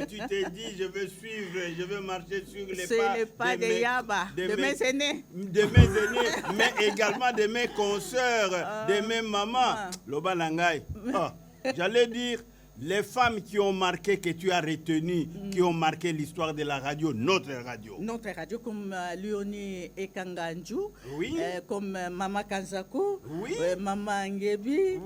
tu t'es dit, je veux suivre, je veux marcher sur les pas de Yaba, de mes aînés. De mes aînés, mais également de mes consoeurs, de mes mamans. Loba Langay. J'allais dire, les femmes qui ont marqué, que tu as retenu, qui ont marqué l'histoire de la radio, notre radio. Notre radio, comme Léonie Ekanganju, comme Mama Kanzaku, Mama Ngebi,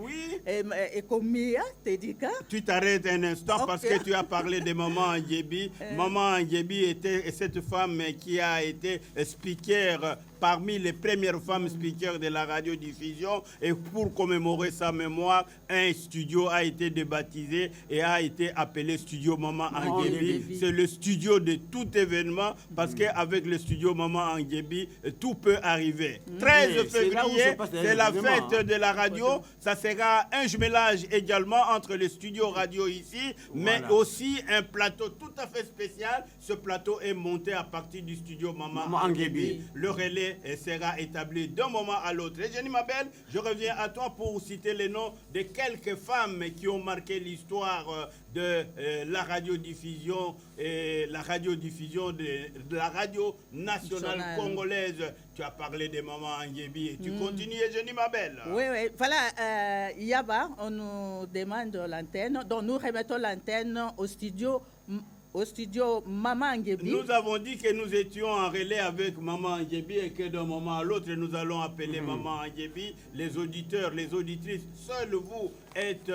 et comme Mia Tedika. Tu t'arrêtes un instant parce que tu as parlé de Maman Ngebi. Maman Ngebi était cette femme qui a été speaker parmi les premières femmes speakers de la radiodiffusion. Et pour commémorer sa mémoire, un studio a été débaptisé et a été appelé Studio Maman Anguébi. C'est le studio de tout événement parce qu'avec le studio Maman Anguébi, tout peut arriver. 13 février, c'est la fête de la radio. Ça sera un jumelage également entre les studios radio ici, mais aussi un plateau tout à fait spécial. Ce plateau est monté à partir du studio Maman Anguébi. Le relais sera établi d'un moment à l'autre. Et Jenny Mabel, je reviens à toi pour citer les noms de quelques femmes qui ont marqué l'histoire de la radiodiffusion et la radiodiffusion de la radio nationale congolaise. Tu as parlé des mamans Anguébi et tu continues, Jenny Mabel. Oui, oui. Voilà, Yaba, on nous demande l'antenne, donc nous remettons l'antenne au studio Maman Anguébi. Nous avons dit que nous étions en relais avec Maman Anguébi et que d'un moment à l'autre, nous allons appeler Maman Anguébi. Les auditeurs, les auditrices, seuls vous êtes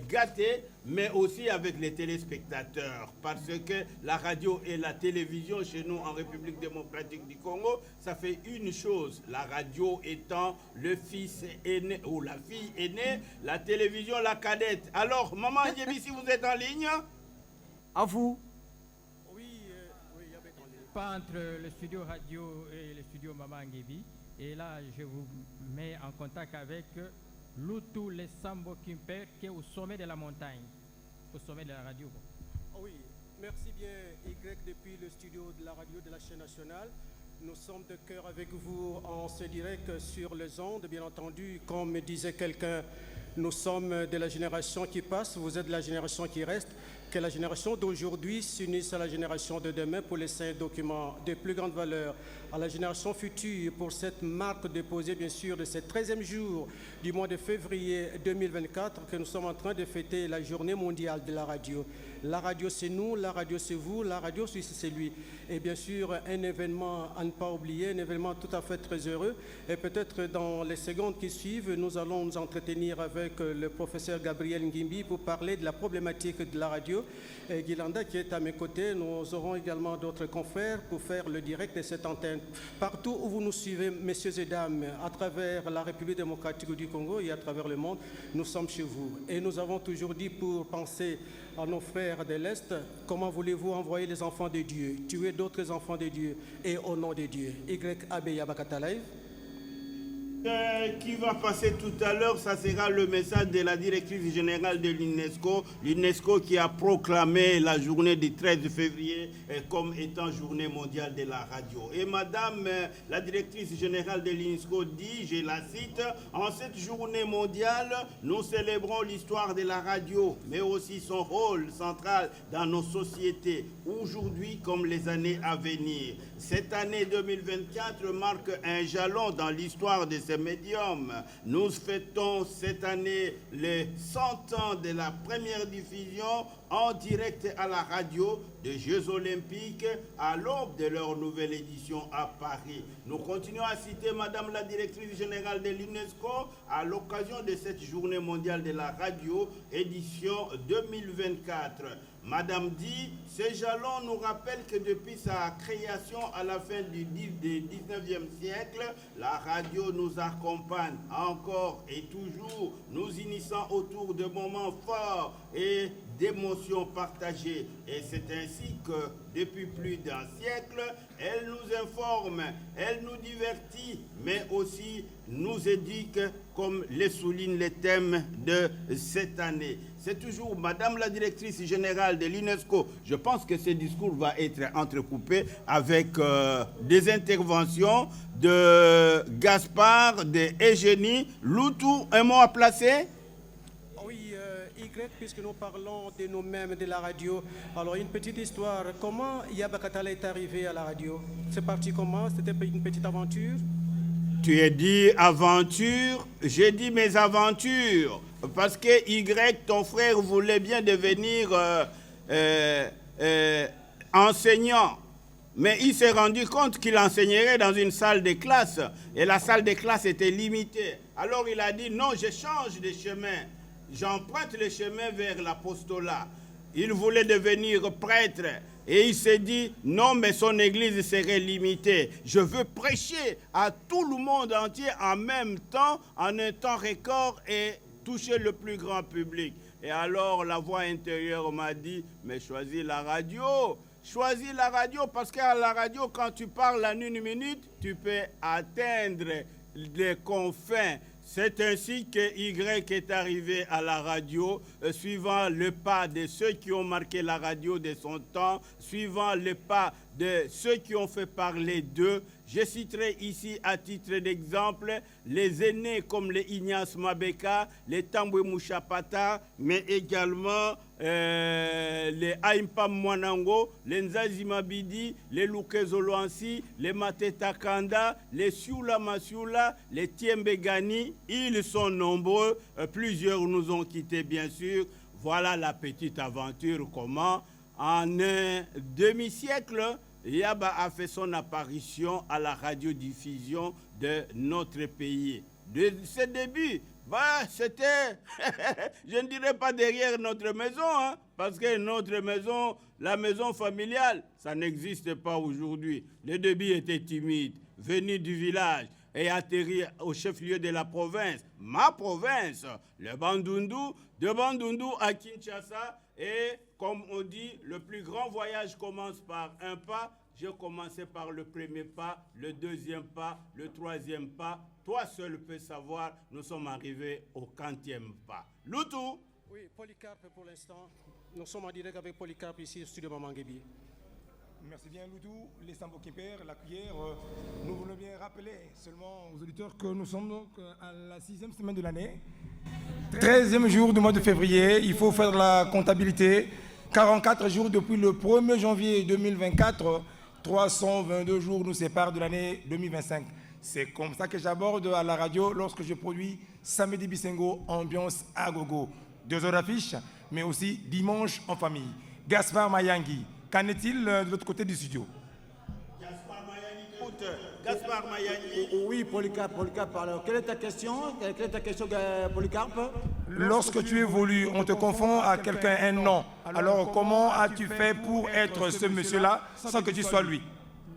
gâtés, mais aussi avec les téléspectateurs. Parce que la radio et la télévision chez nous en République démocratique du Congo, ça fait une chose. La radio étant le fils aîné ou la fille aînée, la télévision la cadette. Alors, Maman Anguébi, si vous êtes en ligne... À vous. Oui, pas entre le studio radio et le studio Maman Anguébi. Et là, je vous mets en contact avec Loutou les Sambo Kimper, qui est au sommet de la montagne, au sommet de la radio. Oui, merci bien Y depuis le studio de la radio de la chaîne nationale. Nous sommes de cœur avec vous en ce direct sur les ondes, bien entendu, comme disait quelqu'un, nous sommes de la génération qui passe, vous êtes de la génération qui reste. Que la génération d'aujourd'hui s'unisse à la génération de demain pour laisser un document de plus grande valeur à la génération future pour cette marque déposée bien sûr de ce 13e jour du mois de février 2024 que nous sommes en train de fêter la journée mondiale de la radio. La radio c'est nous, la radio c'est vous, la radio c'est lui. Et bien sûr un événement à ne pas oublier, un événement tout à fait très heureux. Et peut-être dans les secondes qui suivent, nous allons nous entretenir avec le professeur Gabriel Ngimbi pour parler de la problématique de la radio. Et Guilanda qui est à mes côtés, nous aurons également d'autres confrères pour faire le direct de cette antenne. Partout où vous nous suivez, messieurs et dames, à travers la République démocratique du Congo et à travers le monde, nous sommes chez vous. Et nous avons toujours dit pour penser à nos frères de l'Est, comment voulez-vous envoyer les enfants de Dieu, tuer d'autres enfants de Dieu et au nom de Dieu. YAB Yabakatalaï. Qui va passer tout à l'heure, ça sera le message de la directrice générale de l'UNESCO. L'UNESCO qui a proclamé la journée du 13 février comme étant journée mondiale de la radio. Et madame la directrice générale de l'UNESCO dit, je la cite, en cette journée mondiale, nous célébrons l'histoire de la radio, mais aussi son rôle central dans nos sociétés, aujourd'hui comme les années à venir. Cette année 2024 marque un jalon dans l'histoire de ces médiums. Nous fêtons cette année les 100 ans de la première diffusion en direct à la radio des Jeux Olympiques à l'aube de leur nouvelle édition à Paris. Nous continuons à citer Madame la directrice générale de l'UNESCO à l'occasion de cette journée mondiale de la radio édition 2024. Madame dit, ces jalons nous rappellent que depuis sa création à la fin du 19e siècle, la radio nous accompagne encore et toujours, nous initiant autour de moments forts et d'émotions partagées. Et c'est ainsi que, depuis plus d'un siècle, elle nous informe, elle nous divertit, mais aussi nous éduque, comme le souligne les thèmes de cette année. C'est toujours Madame la directrice générale de l'UNESCO. Je pense que ce discours va être entrecoupé avec des interventions de Gaspard, de Eugénie. Loutou, un mot à placer? Oui, Y, puisque nous parlons de nous-mêmes, de la radio. Alors, une petite histoire. Comment Yabakatala est arrivé à la radio? C'est parti comment? C'était une petite aventure? Tu as dit aventure, j'ai dit mes aventures. Parce que Y, ton frère, voulait bien devenir enseignant. Mais il s'est rendu compte qu'il enseignerait dans une salle de classe. Et la salle de classe était limitée. Alors il a dit, non, je change de chemin. J'emprunte le chemin vers l'apostolat. Il voulait devenir prêtre. Et il s'est dit, non, mais son église serait limitée. Je veux prêcher à tout le monde entier en même temps, en un temps record et toucher le plus grand public. Et alors la voix intérieure m'a dit, mais choisis la radio. Choisis la radio parce qu'à la radio, quand tu parles en 1 minute, tu peux atteindre les confins. C'est ainsi que Y est arrivé à la radio, suivant le pas de ceux qui ont marqué la radio de son temps, suivant le pas de ceux qui ont fait parler d'eux. Je citerai ici à titre d'exemple les aînés comme les Ignace Mabeka, les Tambwe Mouchapata, mais également les Aimpam Mwanango, les Nzazi Mabidi, les Lukezo Loansi, les Mateta Kanda, les Siula Masiula, les Tiembegani. Ils sont nombreux, plusieurs nous ont quittés bien sûr. Voilà la petite aventure comment en un demi-siècle, Yaba a fait son apparition à la radiodiffusion de notre pays. De ses débuts, c'était, je ne dirais pas derrière notre maison, hein, parce que notre maison, la maison familiale, ça n'existe pas aujourd'hui. Le début était timide, venu du village et atterri au chef-lieu de la province, ma province, le Bandundu, de Bandundu à Kinshasa. Et comme on dit, le plus grand voyage commence par un pas. J'ai commencé par le premier pas, le deuxième pas, le troisième pas. Toi seul peux savoir, nous sommes arrivés au 40e pas. Loutou. Oui, Polycarpe pour l'instant. Nous sommes en direct avec Polycarpe ici au studio Maman Guébi. Merci bien Loutou, les Sambo qui perd, la cuillère. Nous voulons bien rappeler seulement aux auditeurs que nous sommes donc à la 6e semaine de l'année. 13e jour du mois de février, il faut faire la comptabilité. 44 jours depuis le 1er janvier 2024, 322 jours nous séparent de l'année 2025. C'est comme ça que j'aborde à la radio lorsque je produis Samedi Bisengo, ambiance à gogo. 2 heures d'affiche, mais aussi dimanche en famille. Gaspard Mayangi, qu'en est-il de l'autre côté du studio? Gaspard Mayangi. Oui, Polycarpe, alors quelle est ta question? Polycarpe? Lorsque tu évolues, on te confond à quelqu'un un nom. Alors comment as-tu fait pour être ce monsieur-là sans que tu sois lui?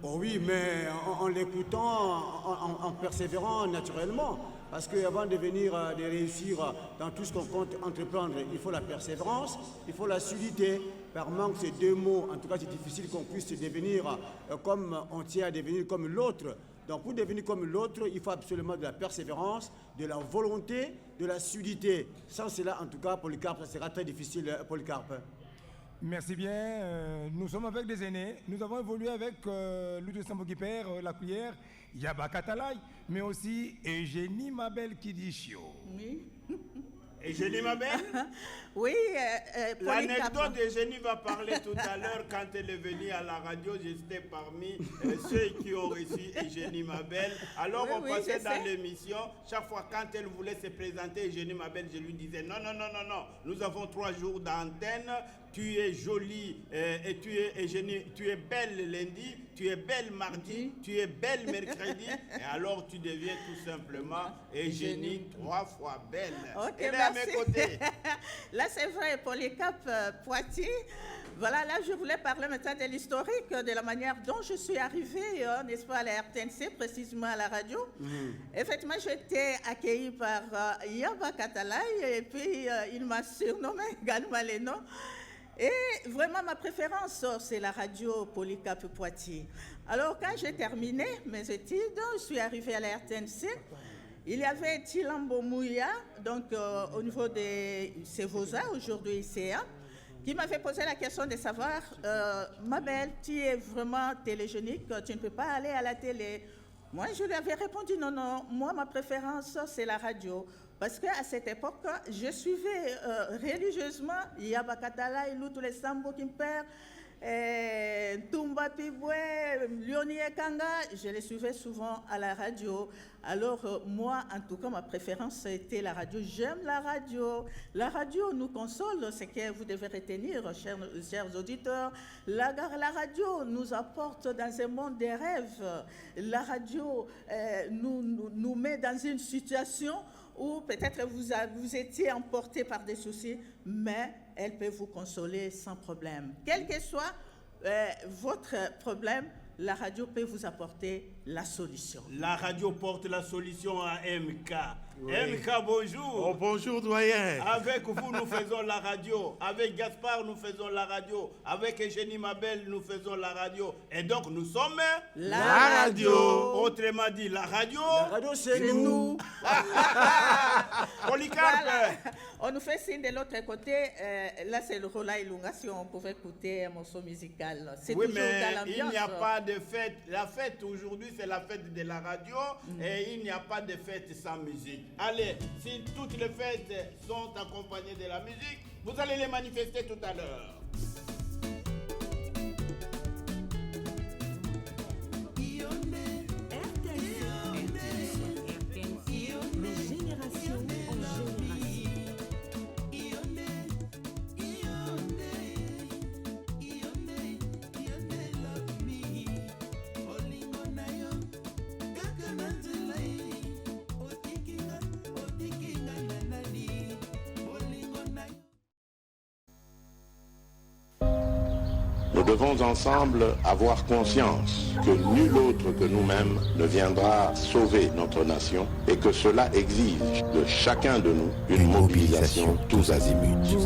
Oh oui, mais en l'écoutant, en persévérant naturellement. Parce qu'avant de réussir dans tout ce qu'on compte entreprendre, il faut la persévérance, il faut la solidité. Par manque ces 2 mots, en tout cas c'est difficile qu'on puisse devenir comme on tient à devenir comme l'autre. Donc pour devenir comme l'autre, il faut absolument de la persévérance, de la volonté, de la solidité. Sans cela, en tout cas, Polycarpe, ça sera très difficile, Polycarpe. Merci bien. Nous sommes avec des aînés. Nous avons évolué avec Loutou Sambo qui perd, la cuillère, Yaba Katalai, mais aussi Eugénie Mabel Kidichio. Oui. Eugénie Mabel? Oui, l'anecdote d'Eugénie va parler tout à l'heure. Quand elle est venue à la radio, j'étais parmi ceux qui ont reçu Eugénie Mabel. Alors on passait dans l'émission. Chaque fois quand elle voulait se présenter, Eugénie Mabel, je lui disais non. Nous avons 3 jours d'antenne. Tu es jolie et tu es Eugénie, tu es belle lundi, tu es belle mardi, tu es belle mercredi. Et alors tu deviens tout simplement Eugénie 3 fois belle. Ok, elle est à mes côtés. Là, c'est vrai, Polycarpe Poitiers. Voilà, là, je voulais parler maintenant de l'historique, de la manière dont je suis arrivée, n'est-ce pas, à la RTNC, précisément à la radio. Effectivement, j'étais accueillie par Yaba Katalai, et puis il m'a surnommé Ganmaleno. Et vraiment, ma préférence, c'est la radio Polycarpe Poitiers. Alors, quand j'ai terminé mes études, je suis arrivée à la RTNC. Il y avait Tilambo Mouya, donc au niveau de Sevosa, aujourd'hui ICA, qui m'avait posé la question de savoir, Mabel, tu es vraiment télégénique, tu ne peux pas aller à la télé. Moi, je lui avais répondu, non, moi, ma préférence, c'est la radio. Parce qu'à cette époque, je suivais religieusement Yaba Katalai, Loutou les Sambo Kimper, Tumba Pibwe, Lioni Kanga, je les suivais souvent à la radio. Alors moi, en tout cas, ma préférence, c'était la radio. J'aime la radio. La radio nous console, c'est que vous devez retenir, chers auditeurs. La radio nous apporte dans un monde des rêves. La radio nous met dans une situation où peut-être vous étiez emporté par des soucis, mais elle peut vous consoler sans problème. Quel que soit votre problème, la radio peut vous apporter la solution. La radio porte la solution à MK. Oui. MK, bonjour. Oh, bonjour, doyen. Avec vous, nous faisons la radio. Avec Gaspard, nous faisons la radio. Avec Eugénie Mabel, nous faisons la radio. Et donc, nous sommes la radio. Autrement dit, la radio. La radio, c'est nous. Polycarpe. Voilà. On nous fait signe de l'autre côté. Là, c'est le Rola Ilunga. Si on pouvait écouter un morceau musical. C'est oui, toujours mais dans l'ambiance. il n'y a pas de fête. La fête aujourd'hui, c'est la fête de la radio. Et il n'y a pas de fête sans musique. Allez, si toutes les fêtes sont accompagnées de la musique, vous allez les manifester tout à l'heure. Nous devons ensemble avoir conscience que nul autre que nous-mêmes ne viendra sauver notre nation et que cela exige de chacun de nous une mobilisation tous azimuts.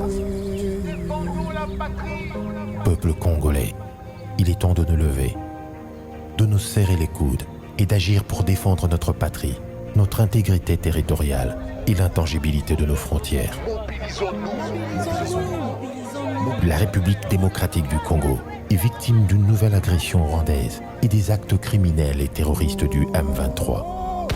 Peuple congolais, il est temps de nous lever, de nous serrer les coudes et d'agir pour défendre notre patrie, notre intégrité territoriale et l'intangibilité de nos frontières. La République démocratique du Congo est victime d'une nouvelle agression rwandaise et des actes criminels et terroristes du M23.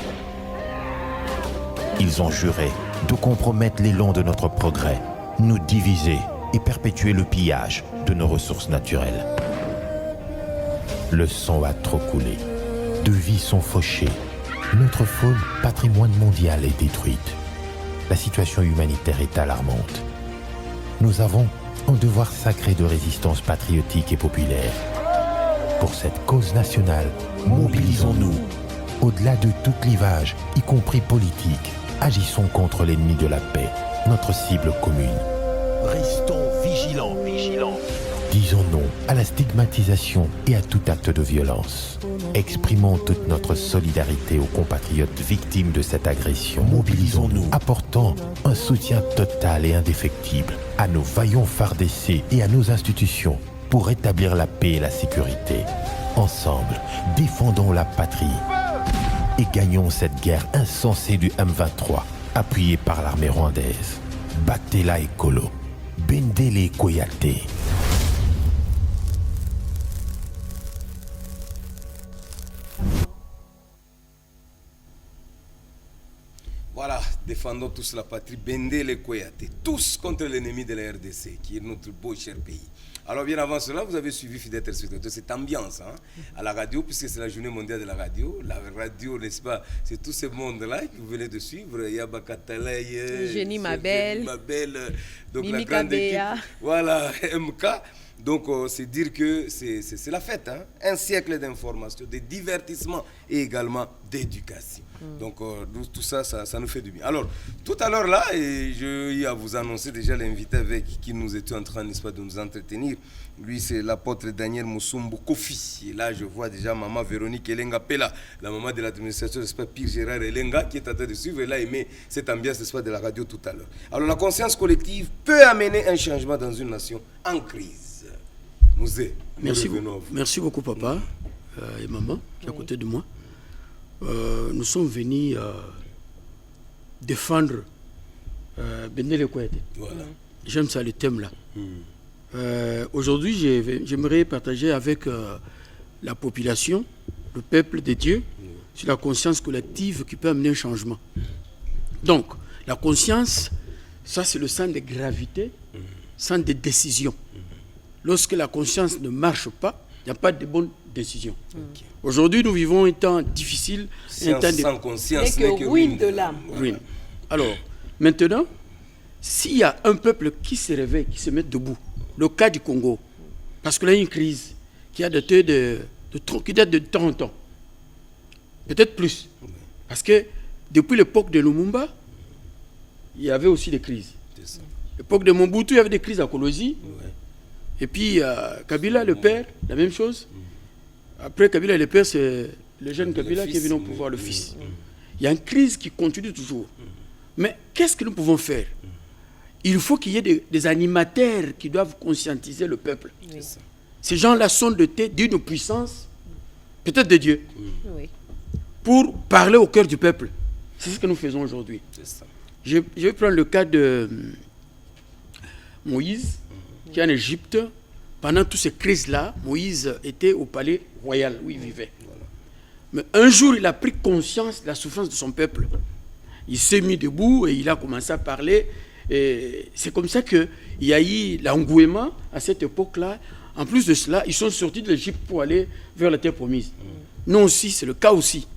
Ils ont juré de compromettre l'élan de notre progrès, nous diviser et perpétuer le pillage de nos ressources naturelles. Le sang a trop coulé, de vies sont fauchées, notre faune, patrimoine mondial, est détruite. La situation humanitaire est alarmante. Nous avons un devoir sacré de résistance patriotique et populaire. Pour cette cause nationale, mobilisons-nous. Au-delà de tout clivage, y compris politique, agissons contre l'ennemi de la paix, notre cible commune. Restons vigilants. Disons non à la stigmatisation et à tout acte de violence. Exprimons toute notre solidarité aux compatriotes victimes de cette agression. Mobilisons-nous, apportant un soutien total et indéfectible à nos vaillants FARDC et à nos institutions pour rétablir la paix et la sécurité. Ensemble, défendons la patrie et gagnons cette guerre insensée du M23, appuyée par l'armée rwandaise. Battez-la écolo, Bendele Koyate. Voilà, défendons tous la patrie, Bendele Koyate, tous contre l'ennemi de la RDC, qui est notre beau cher pays. Alors bien avant cela, vous avez suivi, fidèles téléspectateurs, cette ambiance à la radio, puisque c'est la journée mondiale de la radio. La radio, n'est-ce pas, c'est tout ce monde-là que vous venez de suivre. Yaba Katalay, Jenny Mabel, donc Mimi la grande Kabea. équipe, voilà, MK. Donc c'est dire que c'est la fête, un siècle d'information, de divertissement et également d'éducation. Donc tout ça, ça nous fait du bien. Alors, tout à l'heure là, j'ai eu à vous annoncer déjà l'invité avec qui nous étions en train, n'est-ce pas, de nous entretenir. Lui, c'est l'apôtre Daniel Moussumbo Kofi. Et là, je vois déjà maman Véronique Elenga Pella, la maman de l'administration, n'est-ce pas, Pierre Gérard Elenga, qui est en train de suivre. Elle a aimé cette ambiance, n'est-ce pas, de la radio tout à l'heure. Alors, la conscience collective peut amener un changement dans une nation en crise. Merci beaucoup, papa et maman, qui est à côté de moi. Nous sommes venus défendre Bendele Koyate. Voilà. J'aime ça, le thème là. Aujourd'hui, j'aimerais partager avec la population, le peuple de Dieu, sur la conscience collective qui peut amener un changement. Donc, la conscience, ça c'est le centre de gravité, centre de décision. Lorsque la conscience ne marche pas, il n'y a pas de bonnes décisions. Aujourd'hui, nous vivons un temps difficile. Un temps sans conscience n'est que ruine de l'âme. Ruine. Alors, maintenant, s'il y a un peuple qui se réveille, qui se met debout, le cas du Congo, parce que là, il y a une crise qui date de 30 ans, peut-être plus. Parce que depuis l'époque de Lumumba, il y avait aussi des crises. L'époque de Mobutu, il y avait des crises à Kolosi. Et puis Kabila, le père, la même chose. Après Kabila, le père, c'est le jeune Kabila qui est venu au pouvoir, le fils. Il y a une crise qui continue toujours. Mais qu'est-ce que nous pouvons faire? Il faut qu'il y ait des animateurs qui doivent conscientiser le peuple. Oui. Ces gens-là sont dotés d'une puissance, peut-être de Dieu, pour parler au cœur du peuple. C'est ce que nous faisons aujourd'hui. Je vais prendre le cas de Moïse, qui est en Égypte. Pendant toutes ces crises-là, Moïse était au palais royal où il vivait. Mais un jour, il a pris conscience de la souffrance de son peuple. Il s'est mis debout et il a commencé à parler. Et c'est comme ça qu'il y a eu l'engouement à cette époque-là. En plus de cela, ils sont sortis de l'Égypte pour aller vers la terre promise. Nous aussi, c'est le cas aussi.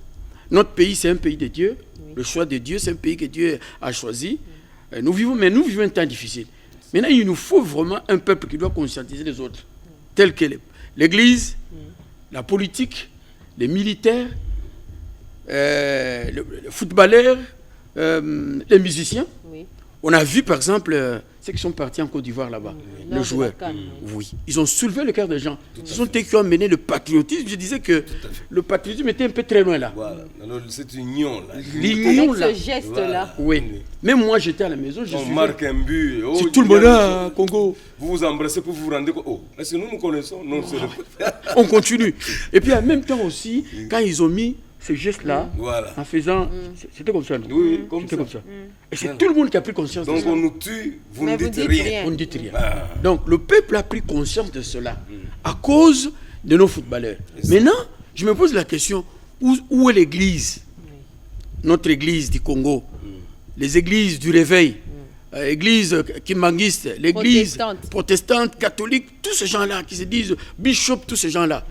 Notre pays, c'est un pays de Dieu. Le choix de Dieu, c'est un pays que Dieu a choisi. Nous vivons un temps difficile. Maintenant, il nous faut vraiment un peuple qui doit conscientiser les autres, tels que l'Église, la politique, les militaires, les footballeurs, les musiciens. Oui. On a vu par exemple ceux qui sont partis en Côte d'Ivoire là-bas, les joueurs. Oui, ils ont soulevé le cœur des gens. Ce sont eux qui ont mené le patriotisme. Je disais que le patriotisme était un peu très loin là. Voilà. Alors, cette union là. L'union là. Ce geste là. Oui. Même moi j'étais à la maison. On marque un but. Oh, c'est tout le monde à Congo. Vous vous embrassez pour vous rendre compte. Oh, est-ce que nous connaissons? Non, on continue. Et puis en même temps aussi, quand ils ont mis ce geste-là, en faisant... C'était comme ça. Oui, comme ça. Et c'est tout le monde qui a pris conscience de ça. Donc on nous tue, vous ne dites rien. Vous ne dites rien. Donc le peuple a pris conscience de cela à cause de nos footballeurs. Maintenant, je me pose la question, où est l'église? Notre église du Congo, les églises du réveil, l'église kimbanguiste, l'église protestante, catholique, tous ces gens-là qui se disent bishop, tous ces gens-là.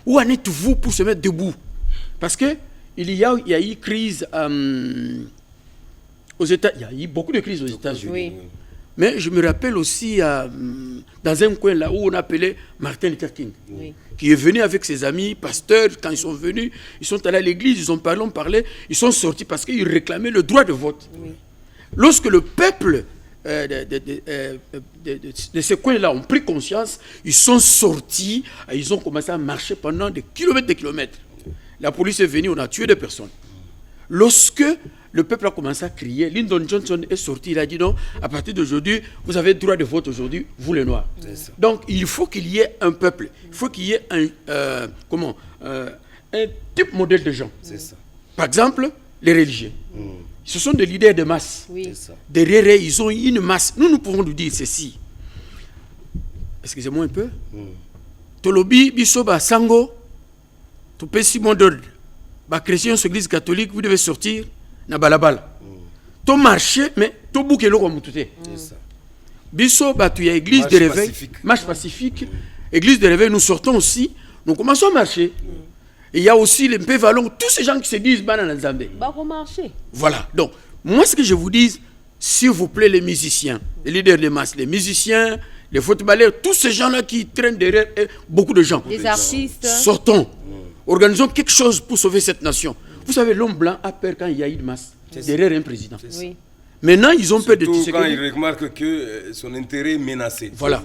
Où en êtes-vous pour se mettre debout? Parce qu'il y a eu crise aux États-Unis. Il y a eu beaucoup de crises aux États-Unis. Oui. Mais je me rappelle aussi dans un coin là où on appelait Martin Luther King, qui est venu avec ses amis pasteurs. Quand ils sont venus, ils sont allés à l'église, ils ont parlé, ils sont sortis parce qu'ils réclamaient le droit de vote. Oui. Lorsque le peuple de ces coins-là ont pris conscience, ils sont sortis, ils ont commencé à marcher pendant des kilomètres. La police est venue, on a tué des personnes. Lorsque le peuple a commencé à crier, Lyndon Johnson est sorti, il a dit non, à partir d'aujourd'hui, vous avez le droit de vote aujourd'hui, vous les Noirs. Donc il faut qu'il y ait un peuple, il faut qu'il y ait un type modèle de gens. Par exemple, les religieux. Ce sont des leaders de masse. Derrière eux, ils ont une masse. Nous pouvons nous dire ceci. Excusez-moi un peu. Tolobi, Bisoba, Sango, tout petit monde d'ordre. Les chrétiens sur l'église catholique, vous devez sortir na balabala. Tout marché, mais tout bouquet l'eau comme tout est. Biso, tu y a église de réveil, marche pacifique. Église de réveil, nous sortons aussi, nous commençons à marcher. Et il y a aussi les Mpévalons, tous ces gens qui se disent banana Zambé. Marcher. Voilà. Donc, moi, ce que je vous dis, s'il vous plaît, les musiciens, les leaders de masse, les musiciens, les footballeurs, tous ces gens-là qui traînent derrière beaucoup de gens. Les artistes. Sortons. Organisons quelque chose pour sauver cette nation. Vous savez, l'homme blanc a peur quand il y a une masse derrière un président. Oui. Maintenant, ils ont peur de tout ce quand ils remarquent que son intérêt est menacé. Voilà.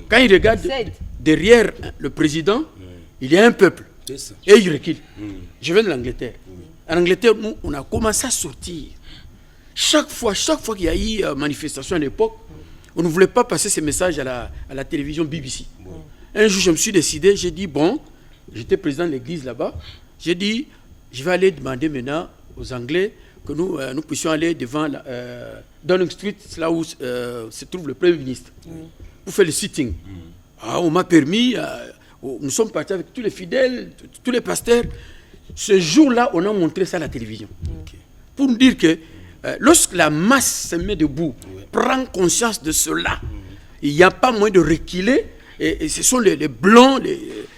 Quand ils regardent derrière le président, il y a un peuple. Et ils reculent. Je viens de l'Angleterre. En Angleterre, nous, on a commencé à sortir. Chaque fois qu'il y a eu manifestation à l'époque, on ne voulait pas passer ces messages à la télévision BBC. Un jour, je me suis décidé, j'ai dit, bon, j'étais président de l'église là-bas, j'ai dit, je vais aller demander maintenant aux Anglais que nous puissions aller devant Downing Street, là où se trouve le Premier ministre, pour faire le sitting. On m'a permis, nous sommes partis avec tous les fidèles, tous les pasteurs. Ce jour-là, on a montré ça à la télévision. Pour nous dire que lorsque la masse se met debout, prend conscience de cela, il n'y a pas moyen de reculer. Et ce sont les Blancs,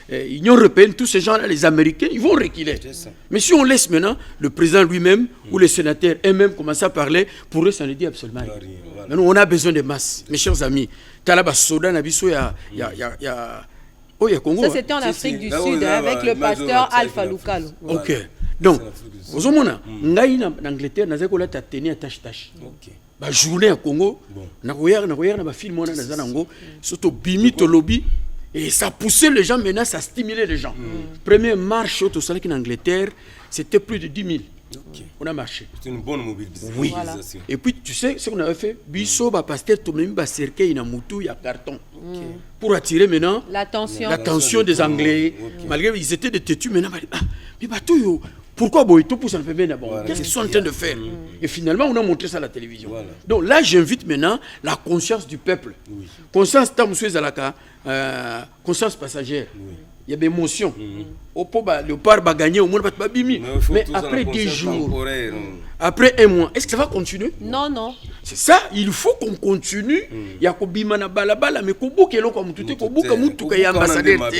l'Union européenne, tous ces gens-là, les Américains, ils vont reculer. Mais si on laisse maintenant le président lui-même ou les sénateurs eux-mêmes commencer à parler, pour eux, ça ne dit absolument rien. Maintenant, on a besoin de masse, mes chers amis. Talaba Soda, Nabiso, il y a Congo. Ça, c'était en Afrique du Sud, avec le pasteur Alpha Lukalu. Ok. Donc, aux hommes, en Angleterre, nous avons tenu à tâche-tâche. ba journée à Congo na ba film on a nango surtout bimi to lobby et ça poussait les gens maintenant, ça stimulait les gens. Première marche au Salak en Angleterre, c'était plus de 10 000. On a marché. C'est une bonne mobilisation. Oui. Voilà. Et puis tu sais ce qu'on avait fait, biso ba pasteur to même ba cercueil na mutu ya carton. Pour attirer maintenant l'attention des Anglais. Malgré ils étaient des têtus maintenant, mais bateau yo. Pourquoi Boito pour s'en faire bien d'abord? Qu'est-ce qu'ils sont en train de faire? Et finalement, on a montré ça à la télévision. Donc là, j'invite maintenant la conscience du peuple. Conscience, conscience passagère. Il y a des émotions. Le par va gagner au monde, pas bimi. Mais après 10 jours, après 1 mois, est-ce que ça va continuer? Non, non. C'est ça, il faut qu'on continue. Il y a Kobimana Balabala, mais Kobuke lo comme tout est Kobuka Mutuka y ambassadeur.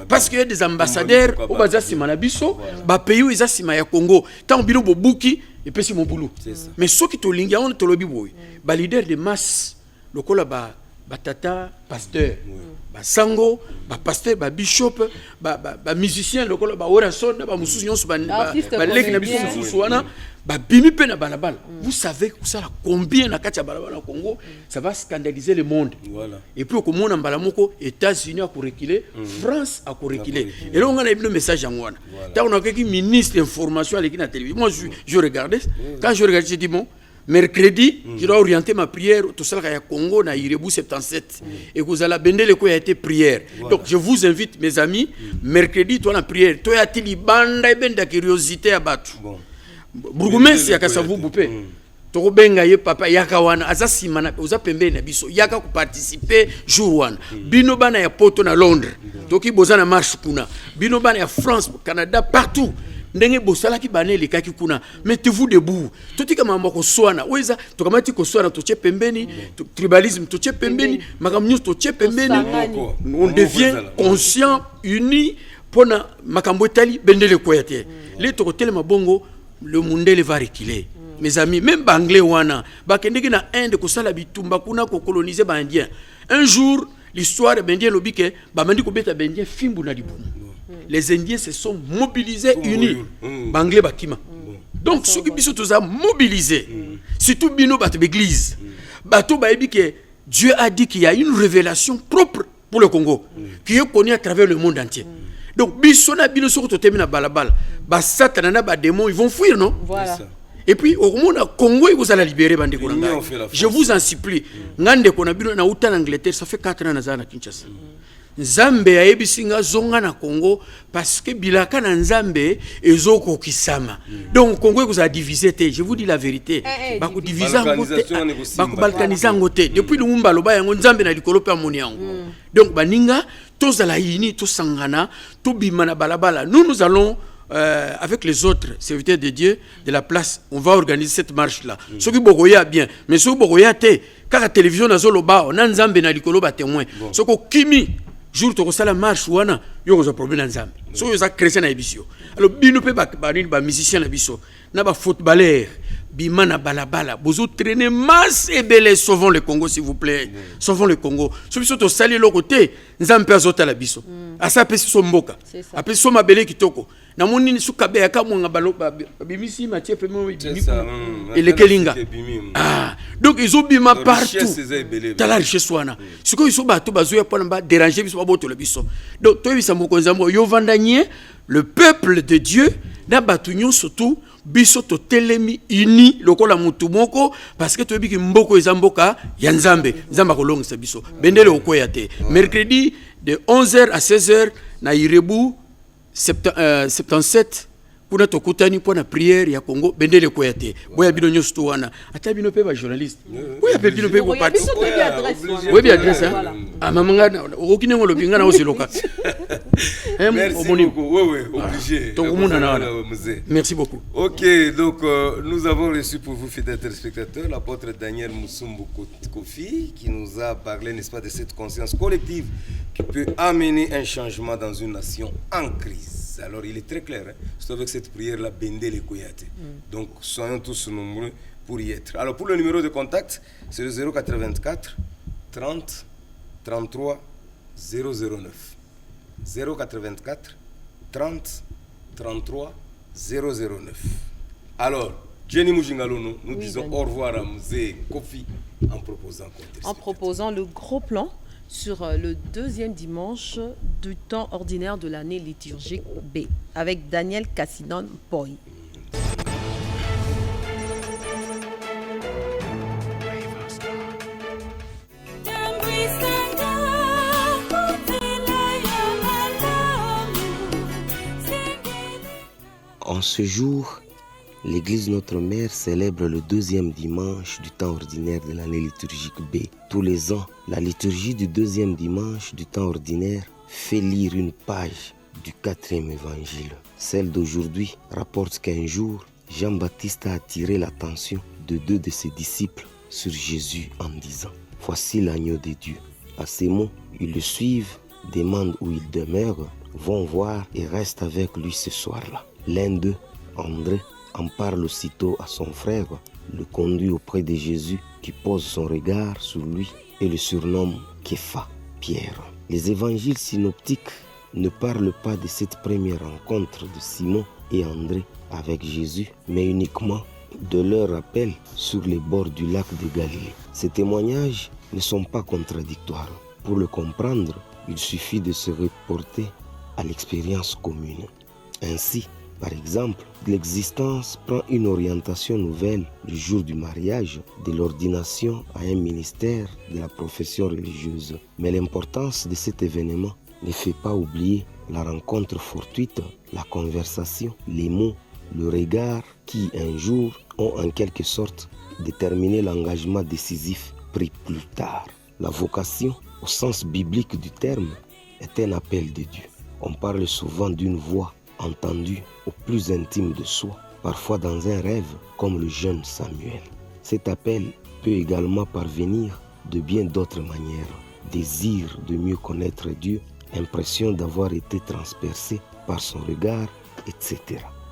Parce qu'il y a des ambassadeurs au Bazasi Manabiso, ba pays où ils asima ya Congo. Tant bilo bobuki et puis c'est mon boulot. Mais ceux qui tolinga on tolobi boy. Ba leader de masse, le kola ba tata pasteur. Ba sango, ba pasteur, ba bishop, ba musicien, le kola ba orason, ba mususu nyonso ba lek na biso mususu wana. Vous savez combien na katia balabala au Congo, ça va scandaliser le monde. Voilà. Et puis au Congo, États-Unis a reculé, France a reculé. Et là on a le message en Wana. On a quelques ministres d'information à la télévision. Moi je regardais, quand je regardais, j'ai dit bon, mercredi, je dois orienter ma prière tout ça à Congo na Irebu 77 et vous allez bender le quoi a été prière. Donc je vous invite mes amis, mercredi toi la prière, toi a tili banda ben de curiosité à battre. Bourgmestre ya kasavu bupé to benga ye papa yaka wana azasima na oza pembe na biso yaka ko participer jour wana bino bana ya poto na Londres to ki bozana marche kuna bino bana ya France Canada partout ndenge bosala ki baneli kaki kuna mettez-vous debout totika mambo ko swana weza to kamati ko swana to che pembeni tribalisme to che pembeni makamnyo to che pembeni on devient conscient uni pona makambo tali bendele ko yate le to ko telema bongo le monde va reculer. Mes amis, même Banglais wana, bakendeki na Inde ko sala bitumba kuna ko coloniser ba indien. Un jour, l'histoire bendien lobike, ba mandi ko beta bendien fimbu na libumu. Les Indiens se sont mobilisés unis. Banglais bakima. Donc ceux qui biso toza mobilisés. Surtout bino bato l'église. Bato ba ebike Dieu a dit qu'il y a une révélation propre pour le Congo qui est connue à travers le monde entier. Donc, bisona bino soko to temina balabala. Ba satana na ba démons, ils vont fuir, non? Voilà. Et puis au monde Congo, ils vous allez libérer bande Konanga. Je vous en supplie. Ngande kona bino na uta en Angleterre, ça fait 4 ans na za na Kinshasa. Nzambe ya ebisinga zonga na Congo parce que bilaka na Nzambe ezoko kisama. Donc Congo vous a divisé té, je vous dis la vérité. Ba ko diviser ngote, ba ko balkaniser ngote. Depuis Lumumba loba yango Nzambe na likolo pe amoni yango. Donc baninga tous à la uni, tous sangana, tout bimana balabala. Nous allons avec les autres serviteurs de Dieu de la place, on va organiser cette marche là. Ce qui bogoya bien, mais ce qui bogoya té, car la télévision na zoloba, on a Nzambe na likolo ba témoin. Ce qui kimi jour to la marche wana, yo ko problème na Nzambe. So yo za chrétien na ebisio. Alors bino pe ba musicien na biso, na ba footballeur. Bimana balabala, bozo traîner masse et belé, sauvons le Congo s'il vous plaît. Sauvons le Congo. Celui qui sali le côté, nzampe azota la biso. Asa pesi so mboka. Après so mabele kitoko. Na moni sukabe ya kamwa ngabalo bimisi matie pemo et le kelinga. Ah, donc ils ont bima partout. Tala richesse wana. Siko iso bato bazo ya pona ba déranger biso baboto le biso. Donc toi bisa mokonzambo yo vandanye le peuple de Dieu na batunyo surtout biso to telemi uni lokola mutu moko parce que to biki mboko ezamboka ya Nzambe Nzamba kolongisa biso bendele okoya te mercredi de 11h à 16h na Irebu 77 kuna tokutani pour na prière ya Congo bendele koya te boya bino nyoso to wana ata bino pe ba journaliste boya pe bino pe ko parti boya bi adresse ah mamanga okine ngolo binga na osiloka merci beaucoup oui obligé merci beaucoup. Ok, donc nous avons reçu pour vous fidèles téléspectateurs l'apôtre Daniel Musungu Kofi qui nous a parlé, n'est-ce pas, de cette conscience collective qui peut amener un changement dans une nation en crise. Alors il est très clair, hein? C'est avec cette prière-là, Bendé les Koyate. Donc soyons tous nombreux pour y être. Alors pour le numéro de contact, c'est le 084 30 33 009. 084 30 33 009. Alors, Jenny Mujingalono, nous disons au revoir à Mzee Kofi en proposant le gros plan sur le deuxième dimanche du temps ordinaire de l'année liturgique B avec Daniel Cassinon Poi. En ce jour, l'Église Notre-Mère célèbre le deuxième dimanche du temps ordinaire de l'année liturgique B. Tous les ans, la liturgie du deuxième dimanche du temps ordinaire fait lire une page du 4e évangile. Celle d'aujourd'hui rapporte qu'un jour, Jean-Baptiste a attiré l'attention de 2 de ses disciples sur Jésus en disant « Voici l'agneau de Dieu ». À ces mots, ils le suivent, demandent où il demeure, vont voir et restent avec lui ce soir-là. L'un d'eux, André, en parle aussitôt à son frère, le conduit auprès de Jésus qui pose son regard sur lui et le surnomme Képha, Pierre. Les évangiles synoptiques ne parlent pas de cette première rencontre de Simon et André avec Jésus, mais uniquement de leur appel sur les bords du lac de Galilée. Ces témoignages ne sont pas contradictoires. Pour le comprendre, il suffit de se reporter à l'expérience commune. Ainsi, par exemple, l'existence prend une orientation nouvelle le jour du mariage, de l'ordination à un ministère de la profession religieuse. Mais l'importance de cet événement ne fait pas oublier la rencontre fortuite, la conversation, les mots, le regard qui, un jour, ont en quelque sorte déterminé l'engagement décisif pris plus tard. La vocation, au sens biblique du terme, est un appel de Dieu. On parle souvent d'une voix entendue au plus intime de soi, parfois dans un rêve comme le jeune Samuel. Cet appel peut également parvenir de bien d'autres manières. Désir de mieux connaître Dieu, impression d'avoir été transpercé par son regard, etc.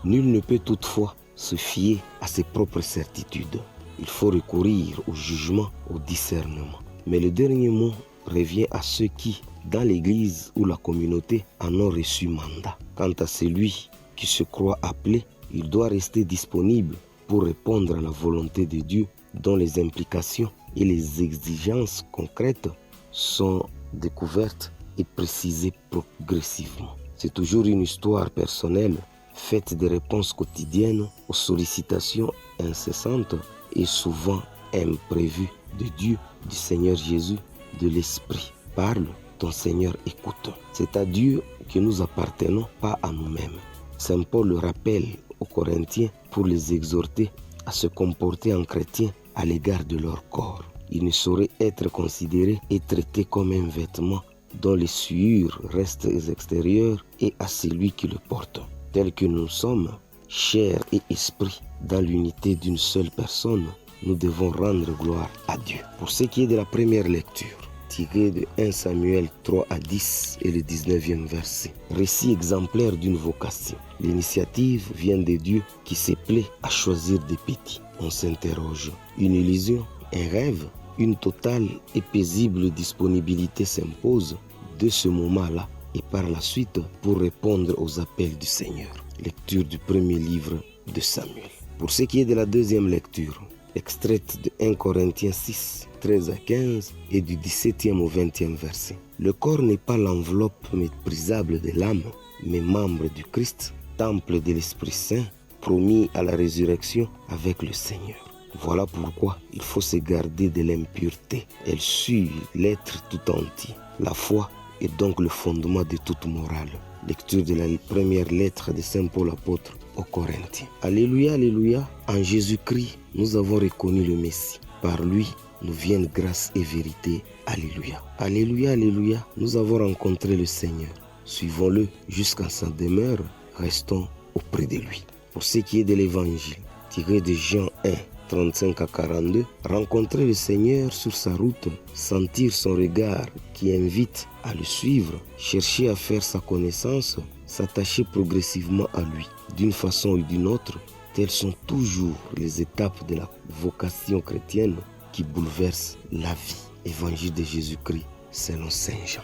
Nul ne peut toutefois se fier à ses propres certitudes. Il faut recourir au jugement, au discernement. Mais le dernier mot revient à ceux qui, dans l'Église ou la communauté, en ont reçu mandat. Quant à celui qui se croit appelé, il doit rester disponible pour répondre à la volonté de Dieu, dont les implications et les exigences concrètes sont découvertes et précisées progressivement. C'est toujours une histoire personnelle, faite de réponses quotidiennes aux sollicitations incessantes et souvent imprévues de Dieu, du Seigneur Jésus, de l'Esprit. Parle, ton Seigneur écoute. C'est à Dieu que nous appartenons, pas à nous-mêmes. Saint Paul le rappelle aux Corinthiens pour les exhorter à se comporter en chrétiens à l'égard de leur corps. Il ne saurait être considéré et traité comme un vêtement dont les souillures restent extérieures et à celui qui le porte. Tel que nous sommes, chair et esprit, dans l'unité d'une seule personne, nous devons rendre gloire à Dieu. Pour ce qui est de la première lecture, tiré de 1 Samuel 3 à 10 et le 19e verset. Récit exemplaire d'une vocation. L'initiative vient de Dieu qui se plaît à choisir des petits. On s'interroge. Une illusion, un rêve, une totale et paisible disponibilité s'impose de ce moment-là et par la suite pour répondre aux appels du Seigneur. Lecture du premier livre de Samuel. Pour ce qui est de la deuxième lecture, extraite de 1 Corinthiens 6, 13 à 15 et du 17e au 20e verset. Le corps n'est pas l'enveloppe méprisable de l'âme, mais membre du Christ, temple de l'Esprit Saint, promis à la résurrection avec le Seigneur. Voilà pourquoi il faut se garder de l'impureté. Elle suit l'être tout entier. La foi est donc le fondement de toute morale. Lecture de la première lettre de Saint Paul apôtre aux Corinthiens. Alléluia, alléluia, en Jésus-Christ, nous avons reconnu le Messie. Par lui, nous viennent grâce et vérité. Alléluia. Alléluia, alléluia, nous avons rencontré le Seigneur. Suivons-le jusqu'à sa demeure, restons auprès de lui. Pour ce qui est de l'Évangile, tiré de Jean 1, 35 à 42, rencontrer le Seigneur sur sa route, sentir son regard qui invite à le suivre, chercher à faire sa connaissance, s'attacher progressivement à lui. D'une façon ou d'une autre, telles sont toujours les étapes de la vocation chrétienne qui bouleversent la vie. Évangile de Jésus-Christ selon Saint Jean.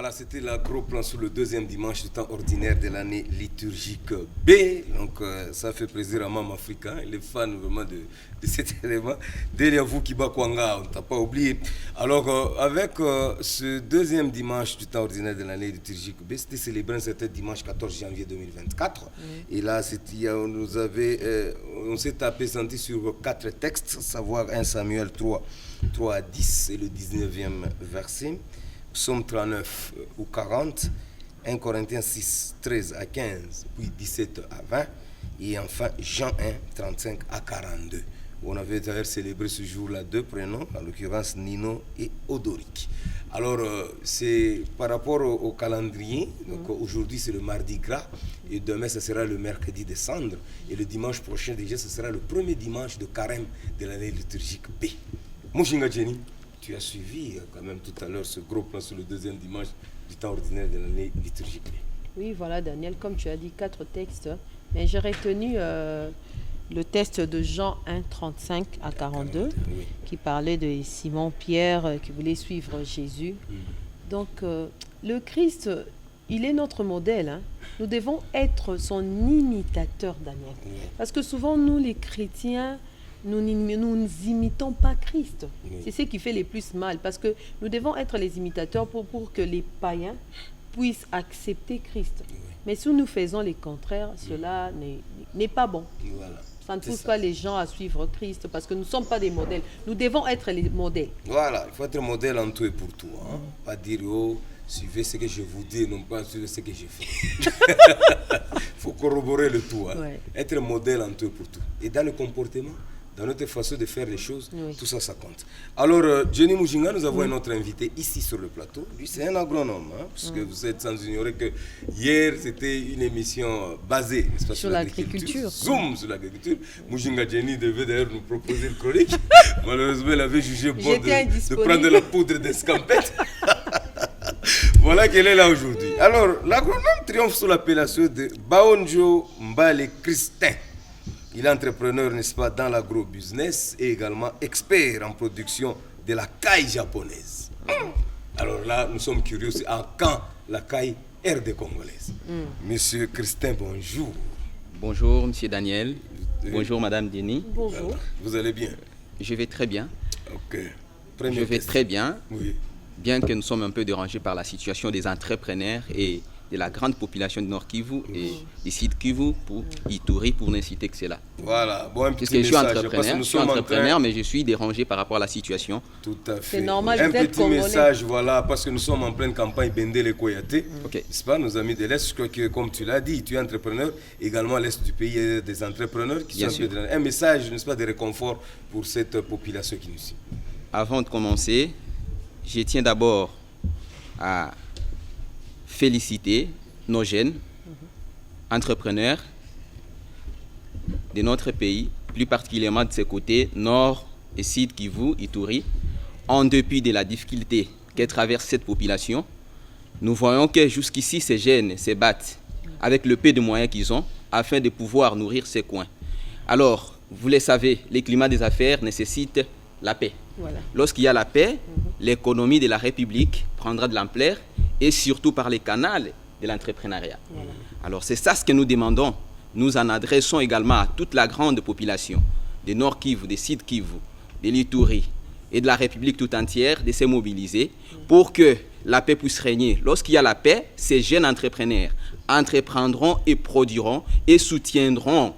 Voilà, c'était le gros plan sur le deuxième dimanche du temps ordinaire de l'année liturgique B. Donc, ça fait plaisir à Mame Africain, les fans vraiment de cet élément. Derrière vous, Kiba Kwanga, on ne t'a pas oublié. Alors, avec ce deuxième dimanche du temps ordinaire de l'année liturgique B, c'était célébré ce dimanche 14 janvier 2024. Et là, on s'est tapé senti sur 4 textes, savoir 1 Samuel 3 à 10 et le 19e verset. Psaume 39 ou 40, 1 Corinthiens 6, 13 à 15, puis 17 à 20, et enfin Jean 1, 35 à 42. On avait d'ailleurs célébré ce jour-là 2 prénoms, en l'occurrence Nino et Odoric. Alors, c'est par rapport au calendrier, donc aujourd'hui c'est le mardi gras, et demain ce sera le mercredi des cendres, et le dimanche prochain déjà ce sera le premier dimanche de carême de l'année liturgique B. Mouchinga Jenny, tu as suivi quand même tout à l'heure ce gros plan sur le deuxième dimanche du temps ordinaire de l'année liturgique. Oui, voilà Daniel, comme tu as dit, 4 textes, mais j'ai retenu le texte de Jean 1, 35 à 42, qui parlait de Simon-Pierre qui voulait suivre Jésus. Donc, le Christ, il est notre modèle. Hein. Nous devons être son imitateur, Daniel. Parce que souvent, nous les chrétiens, nous n'imitons pas Christ. C'est ce qui fait le plus mal, parce que nous devons être les imitateurs pour que les païens puissent accepter Christ. Mais si nous faisons le contraire, cela n'est pas bon. Ça ne pousse pas les gens à suivre Christ, parce que nous ne sommes pas des modèles. Nous devons être les modèles. Voilà, il faut être modèle en tout et pour tout. Hein. Pas dire, suivez ce que je vous dis, non pas suivez ce que je fais. Il faut corroborer le tout. Hein. Être modèle en tout et pour tout. Et dans le comportement, dans notre façon de faire les choses, tout ça, ça compte. Alors, Jenny Mujinga, nous avons un autre invité ici sur le plateau. Lui, c'est un agronome, hein, parce que vous êtes sans ignorer que hier, c'était une émission basée sur l'agriculture. Zoom sur l'agriculture. Mujinga Jenny devait d'ailleurs nous proposer une chronique. Malheureusement, elle avait jugé bon de prendre la poudre d'escampette. Voilà qu'elle est là aujourd'hui. Alors, l'agronome triomphe sous l'appellation de Baonjo Mbale Christin. Il est entrepreneur, n'est-ce pas, dans l'agro-business et également expert en production de la caille japonaise. Alors là, nous sommes curieux, c'est en quand la caille RD congolaise. Monsieur Christin, bonjour. Bonjour, monsieur Daniel. Bonjour, madame Denis. Bonjour. Vous allez bien? Je vais très bien. Ok. Je vais très bien. Oui. Bien que nous sommes un peu dérangés par la situation des entrepreneurs et de la grande population du Nord Kivu et du Sud Kivu pour Ituri, pour ne citer que cela. Voilà, bon, un petit message. Je suis entrepreneur, mais je suis dérangé par rapport à la situation. Tout à fait. C'est normal, un petit message, voilà, parce que nous sommes en pleine campagne Bendele Koyate. N'est-ce pas, nos amis de l'Est, je crois que, comme tu l'as dit, tu es entrepreneur. Également, à l'Est du pays, il y a des entrepreneurs qui sont un message, n'est-ce pas, de réconfort pour cette population qui nous suit. Avant de commencer, je tiens d'abord à féliciter nos jeunes entrepreneurs de notre pays, plus particulièrement de ces côtés, Nord et Sud Kivu, Ituri. En dépit de la difficulté que traverse cette population, nous voyons que jusqu'ici, ces jeunes se battent avec le peu de moyens qu'ils ont afin de pouvoir nourrir ces coins. Alors, vous le savez, le climat des affaires nécessite la paix. Voilà. Lorsqu'il y a la paix, l'économie de la République prendra de l'ampleur et surtout par les canaux de l'entrepreneuriat. Voilà. Alors c'est ça ce que nous demandons. Nous en adressons également à toute la grande population de Nord Kivu, de Sud Kivu, de l'Ituri et de la République tout entière de se mobiliser pour que la paix puisse régner. Lorsqu'il y a la paix, ces jeunes entrepreneurs entreprendront et produiront et soutiendront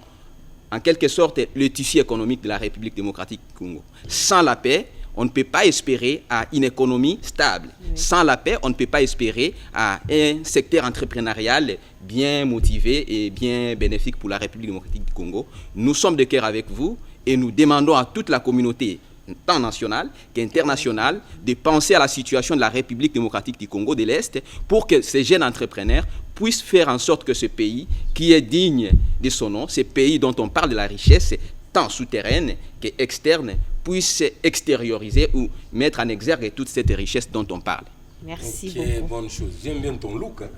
en quelque sorte le tissu économique de la République démocratique du Congo. Sans la paix, on ne peut pas espérer à une économie stable. Sans la paix, on ne peut pas espérer à un secteur entrepreneurial bien motivé et bien bénéfique pour la République démocratique du Congo. Nous sommes de cœur avec vous et nous demandons à toute la communauté, tant nationale qu'internationale, de penser à la situation de la République démocratique du Congo de l'Est pour que ces jeunes entrepreneurs puissent faire en sorte que ce pays, qui est digne de son nom, ce pays dont on parle de la richesse, tant souterraine qu'externe, puisse extérioriser ou mettre en exergue toute cette richesse dont on parle. Merci beaucoup. Bonne chose. J'aime bien ton look. Hein.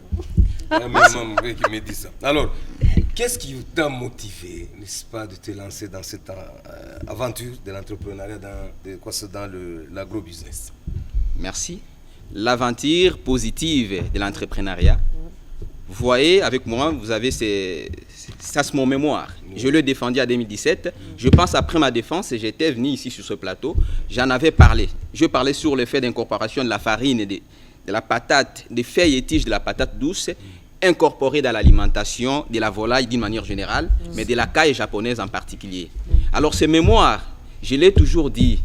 Qui me dit ça. Alors, qu'est-ce qui t'a motivé, n'est-ce pas, de te lancer dans cette aventure de l'entrepreneuriat dans l'agro-business? Merci. l'aventure positive de l'entrepreneuriat. Vous voyez, avec moi, vous avez ça, c'est mon mémoire. Je l'ai défendu en 2017. Je pense après ma défense, j'étais venu ici sur ce plateau, j'en avais parlé. Je parlais sur le fait d'incorporation de la farine, de la patate, des feuilles et tiges de la patate douce, incorporées dans l'alimentation de la volaille d'une manière générale, mais de la caille japonaise en particulier. Alors ce mémoire, je l'ai toujours dit,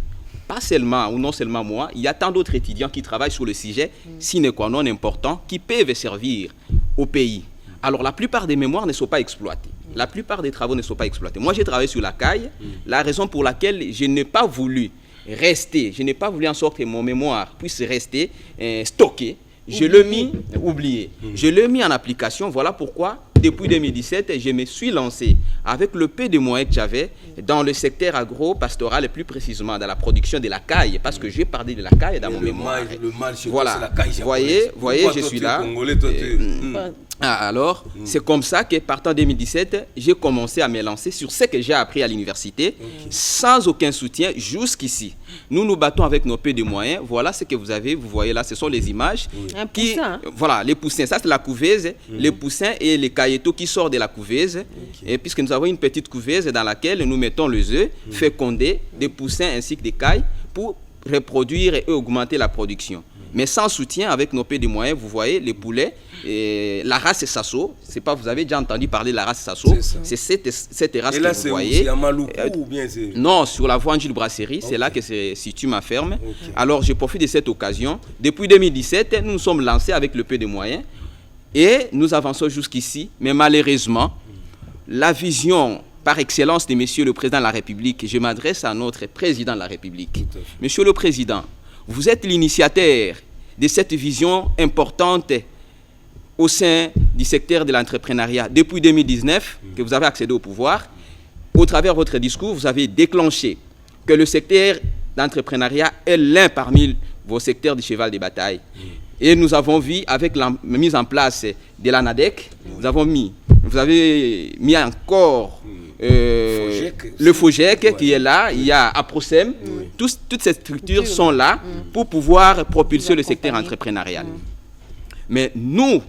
pas seulement ou non seulement moi, il y a tant d'autres étudiants qui travaillent sur le sujet, sine qua non important, qui peuvent servir au pays. Alors la plupart des mémoires ne sont pas exploités. La plupart des travaux ne sont pas exploités. Moi j'ai travaillé sur la caille, la raison pour laquelle je n'ai pas voulu rester, je n'ai pas voulu en sorte que mon mémoire puisse rester stocké. Je l'ai mis, oublié. Je l'ai mis en application, voilà pourquoi depuis 2017, je me suis lancé avec le peu de moyens que j'avais dans le secteur agro-pastoral et plus précisément dans la production de la caille, parce que j'ai parlé de la caille dans mon mémoire. Voilà, voyez, je suis là. Alors, c'est comme ça que partant 2017, j'ai commencé à me lancer sur ce que j'ai appris à l'université, sans aucun soutien jusqu'ici. Nous nous battons avec nos peu de moyens. Voilà ce que vous avez, vous voyez là, ce sont les images. Un poussin. Voilà, les poussins, ça c'est la couveuse, les poussins et les cailletos qui sortent de la couveuse. Et puisque nous avons une petite couveuse dans laquelle nous mettons les œufs fécondés, des poussins ainsi que des cailles pour reproduire et augmenter la production. Mais sans soutien, avec nos peu de moyens, vous voyez, les poulets, la race Sasso, c'est pas, vous avez déjà entendu parler de la race Sasso, c'est cette race et là, que vous voyez. C'est à Maluku ou bien c'est... Non, sur la voie Angile Brasserie, c'est là que se situe ma ferme. Alors, je profite de cette occasion. Depuis 2017, nous nous sommes lancés avec le peu de moyens et nous avançons jusqu'ici. Mais malheureusement, la vision par excellence de Monsieur le Président de la République, je m'adresse à notre Président de la République. Monsieur le Président, vous êtes l'initiateur de cette vision importante au sein du secteur de l'entrepreneuriat. Depuis 2019, que vous avez accédé au pouvoir, au travers de votre discours, vous avez déclenché que le secteur d'entrepreneuriat est l'un parmi vos secteurs de cheval de bataille. Et nous avons vu, avec la mise en place de l'ANADEC, vous avez mis encore le FOGEC qui est là, il y a APROSEM, toutes ces structures sont là pour pouvoir propulser le secteur entrepreneurial. Mais nous,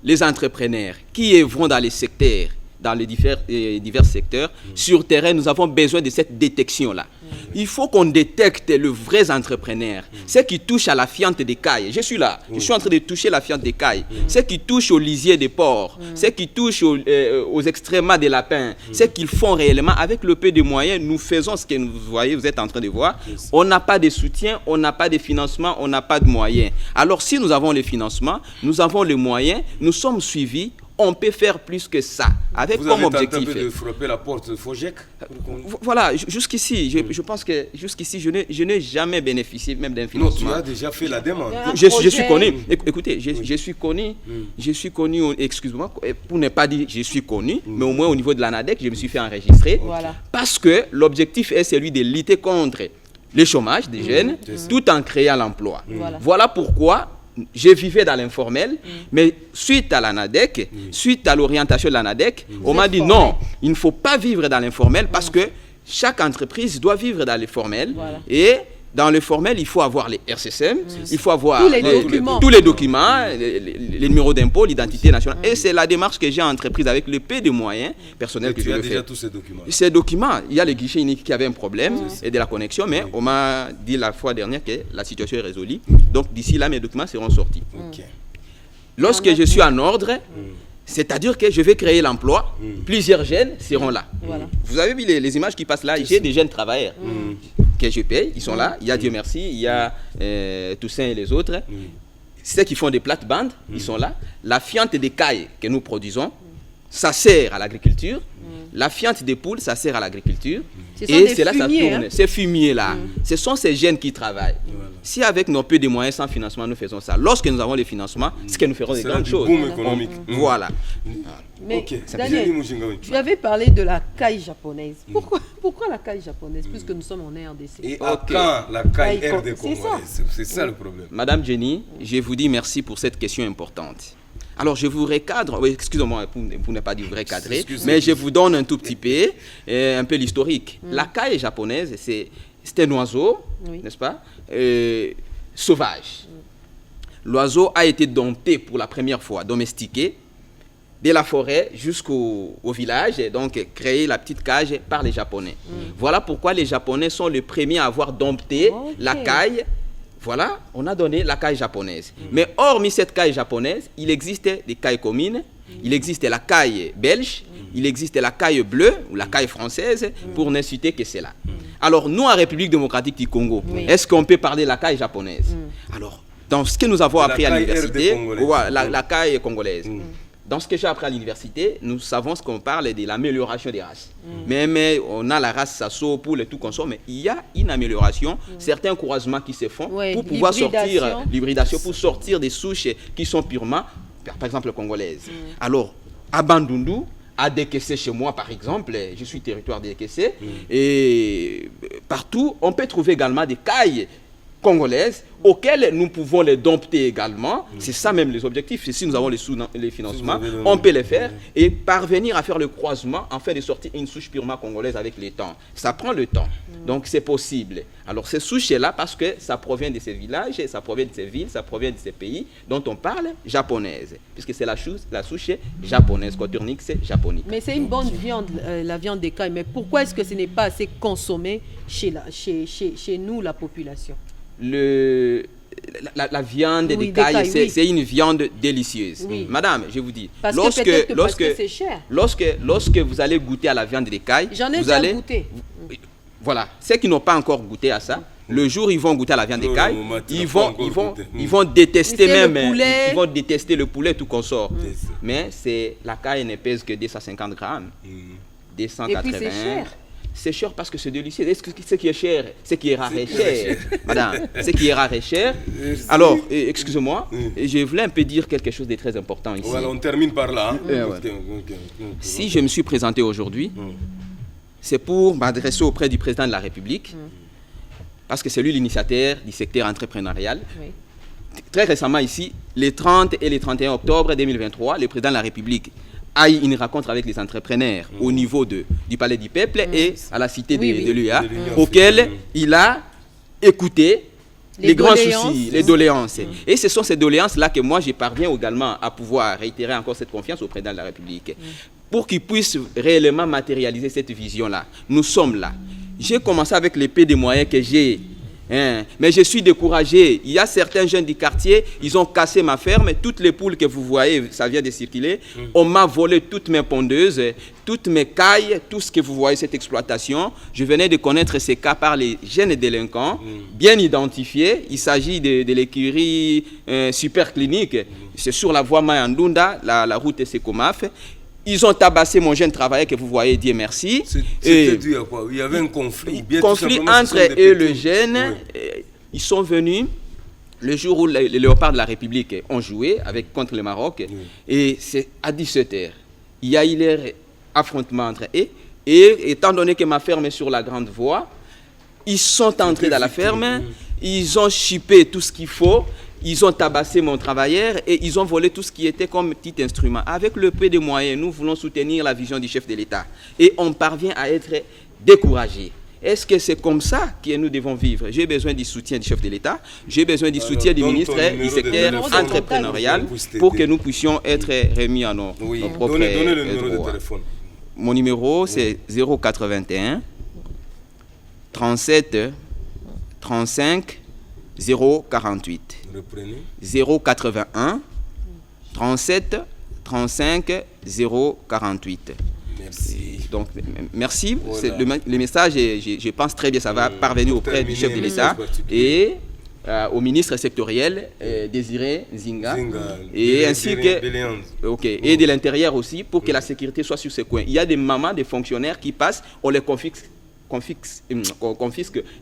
les entrepreneurs qui œuvrons dans les secteurs, dans les divers secteurs, sur terrain, nous avons besoin de cette détection-là. Il faut qu'on détecte le vrai entrepreneur, ceux qui touchent à la fiente des cailles. Je suis là, je suis en train de toucher la fiente des cailles. Ceux qui touchent au lisier des porcs, ceux qui touchent aux extrémats des lapins, ceux qu'ils font réellement avec le peu de moyens. Nous faisons ce que vous voyez, vous êtes en train de voir. On n'a pas de soutien, on n'a pas de financement, on n'a pas de moyens. Alors si nous avons les financements, nous avons les moyens, nous sommes suivis. On peut faire plus que ça. Avec comme objectif. Vous avez tenté de frapper la porte de FOGEC. Voilà, jusqu'ici, je pense que jusqu'ici, je n'ai jamais bénéficié même d'un financement. Non, tu as déjà fait la demande. Je suis connu. Écoutez, je suis connu, excusez-moi, pour ne pas dire je suis connu, mais au moins au niveau de l'ANADEC, je me suis fait enregistrer. Voilà. Parce que l'objectif est celui de lutter contre le chômage des jeunes, tout en créant l'emploi. Voilà pourquoi je vivais dans l'informel, mais suite à l'ANADEC, suite à l'orientation de l'ANADEC, on m'a dit non, il ne faut pas vivre dans l'informel parce que chaque entreprise doit vivre dans l'informel. Et dans le formel, il faut avoir les RCCM, il faut avoir tous les documents, les numéros d'impôt, l'identité nationale. Et c'est la démarche que j'ai entreprise avec le peu de moyens personnels que je le fais. Tu as déjà tous ces documents. Ces documents, il y a le guichet unique qui avait un problème et de la connexion, mais on m'a dit la fois dernière que la situation est résolue. Donc d'ici là, mes documents seront sortis. Lorsque je suis en ordre, c'est-à-dire que je vais créer l'emploi, plusieurs jeunes seront là. Vous avez vu les images qui passent là, j'ai des jeunes travailleurs que je paye, ils sont là, il y a Dieu merci, il y a Toussaint et les autres. Ceux qui font des plates-bandes, ils sont là. La fiente des cailles que nous produisons, ça sert à l'agriculture. La fiente des poules, ça sert à l'agriculture. Et c'est là ça tourne. Ces fumiers-là, ce sont ces jeunes qui travaillent. Si avec nos peu de moyens sans financement, nous faisons ça, lorsque nous avons les financements, c'est que nous ferons des grandes choses. Boom économique. Voilà. Mais Daniel, tu avais parlé de la caille japonaise. Pourquoi la caille japonaise, puisque nous sommes en RDC? Et quand la caille RD congolaise? C'est ça le problème. Madame Jenny, je vous dis merci pour cette question importante. Alors, je vous recadre, excusez-moi pour ne pas dire recadrer, mais je vous donne un tout petit peu, un peu l'historique. La caille japonaise, c'est un oiseau, n'est-ce pas, sauvage. l'oiseau a été dompté pour la première fois, domestiqué, de la forêt jusqu'au village, et donc créé la petite cage par les Japonais. Voilà pourquoi les Japonais sont les premiers à avoir dompté la caille. Voilà, on a donné la caille japonaise. Mais hormis cette caille japonaise, il existe des cailles communes, il existe la caille belge, il existe la caille bleue ou la caille française, pour ne citer que cela. Alors, nous, en République démocratique du Congo, est-ce qu'on peut parler de la caille japonaise? Alors, dans ce que nous avons appris à l'université, la caille congolaise. Dans ce que j'ai appris à l'université, nous savons ce qu'on parle de l'amélioration des races. Mais on a la race Sasso, poule et tout qu'on sort, mais il y a une amélioration, certains croisements qui se font pour pouvoir sortir, l'hybridation, pour sortir des souches qui sont purement, par exemple, congolaises. Alors, à Bandundu, à Dekessé chez moi, par exemple, je suis territoire de Dekessé, et partout, on peut trouver également des cailles congolaises auxquelles nous pouvons les dompter également. C'est ça même les objectifs. Si nous avons les financements, on peut les faire et parvenir à faire le croisement afin de sortir une souche purement congolaise avec le temps. Ça prend le temps. Donc c'est possible. Alors ces souches-là, parce que ça provient de ces villages, ça provient de ces villes, ça provient de ces pays dont on parle japonaise. Puisque c'est la souche japonaise. Coturnix, c'est japonique. Mais c'est une bonne viande, la viande des cailles. Mais pourquoi est-ce que ce n'est pas assez consommé chez nous, la population? La viande des cailles, c'est une viande délicieuse. Madame, je vous dis, parce que c'est cher. Lorsque vous allez goûter à la viande des cailles, vous allez goûter. Voilà, ceux qui n'ont pas encore goûté à ça, le jour où ils vont goûter à la viande des cailles, ils vont détester même, ils vont détester le poulet tout consort. Mais la caille ne pèse que 250 grammes, 280. Et puis c'est cher. C'est cher parce que c'est délicieux. Est-ce que ce qui est cher, ce qui est rare est cher, madame, ce qui est rare est cher. Alors, excusez-moi, je voulais un peu dire quelque chose de très important ici. Voilà, on termine par là. Si je me suis présenté aujourd'hui, c'est pour m'adresser auprès du président de la République, parce que c'est lui l'initiateur du secteur entrepreneurial. Très récemment ici, les 30 et les 31 octobre 2023, le président de la République a eu une rencontre avec les entrepreneurs au niveau du Palais du Peuple et à la cité de l'UA, auquel il a écouté les grands soucis, les doléances. Et ce sont ces doléances-là que moi, je parviens également à pouvoir réitérer encore cette confiance au président de la République pour qu'il puisse réellement matérialiser cette vision-là. Nous sommes là. J'ai commencé avec les peu de moyens que j'ai. Mais je suis découragé. Il y a certains jeunes du quartier, ils ont cassé ma ferme. Toutes les poules que vous voyez, ça vient de circuler. On m'a volé toutes mes pondeuses, toutes mes cailles, tout ce que vous voyez, cette exploitation. Je venais de connaître ces cas par les jeunes délinquants, bien identifiés. Il s'agit de l'écurie Super Clinique. C'est sur la voie Mayandunda, la route Sekomaf. Ils ont tabassé mon jeune travailleur que vous voyez, Dieu merci. C'était dû à quoi? Il y avait un conflit. Conflit entre eux et le jeune. Ils sont venus le jour où les Léopards de la République ont joué contre le Maroc. Et c'est à 17h. Il y a eu leur affrontement entre eux. Et étant donné que ma ferme est sur la grande voie, ils sont entrés dans la ferme. Ils ont chippé tout ce qu'il faut. Ils ont tabassé mon travailleur et ils ont volé tout ce qui était comme petit instrument. Avec le peu de moyens, nous voulons soutenir la vision du chef de l'État. Et on parvient à être découragé. Est-ce que c'est comme ça que nous devons vivre? J'ai besoin du soutien du chef de l'État, j'ai besoin du soutien du ministre du secteur entrepreneurial pour que nous puissions être remis à nos propres Donnez le numéro de téléphone. Mon numéro, c'est 081 37 35 048. Reprenez. 081 37 35 048. Merci. Donc, merci. Voilà. Le message, je pense très bien, ça va parvenir auprès du chef de l'État et au ministre sectoriel Désiré Nzinga et ainsi que et de l'intérieur aussi pour que la sécurité soit sur ce coin. Il y a des mamans, des fonctionnaires qui passent, on les confisque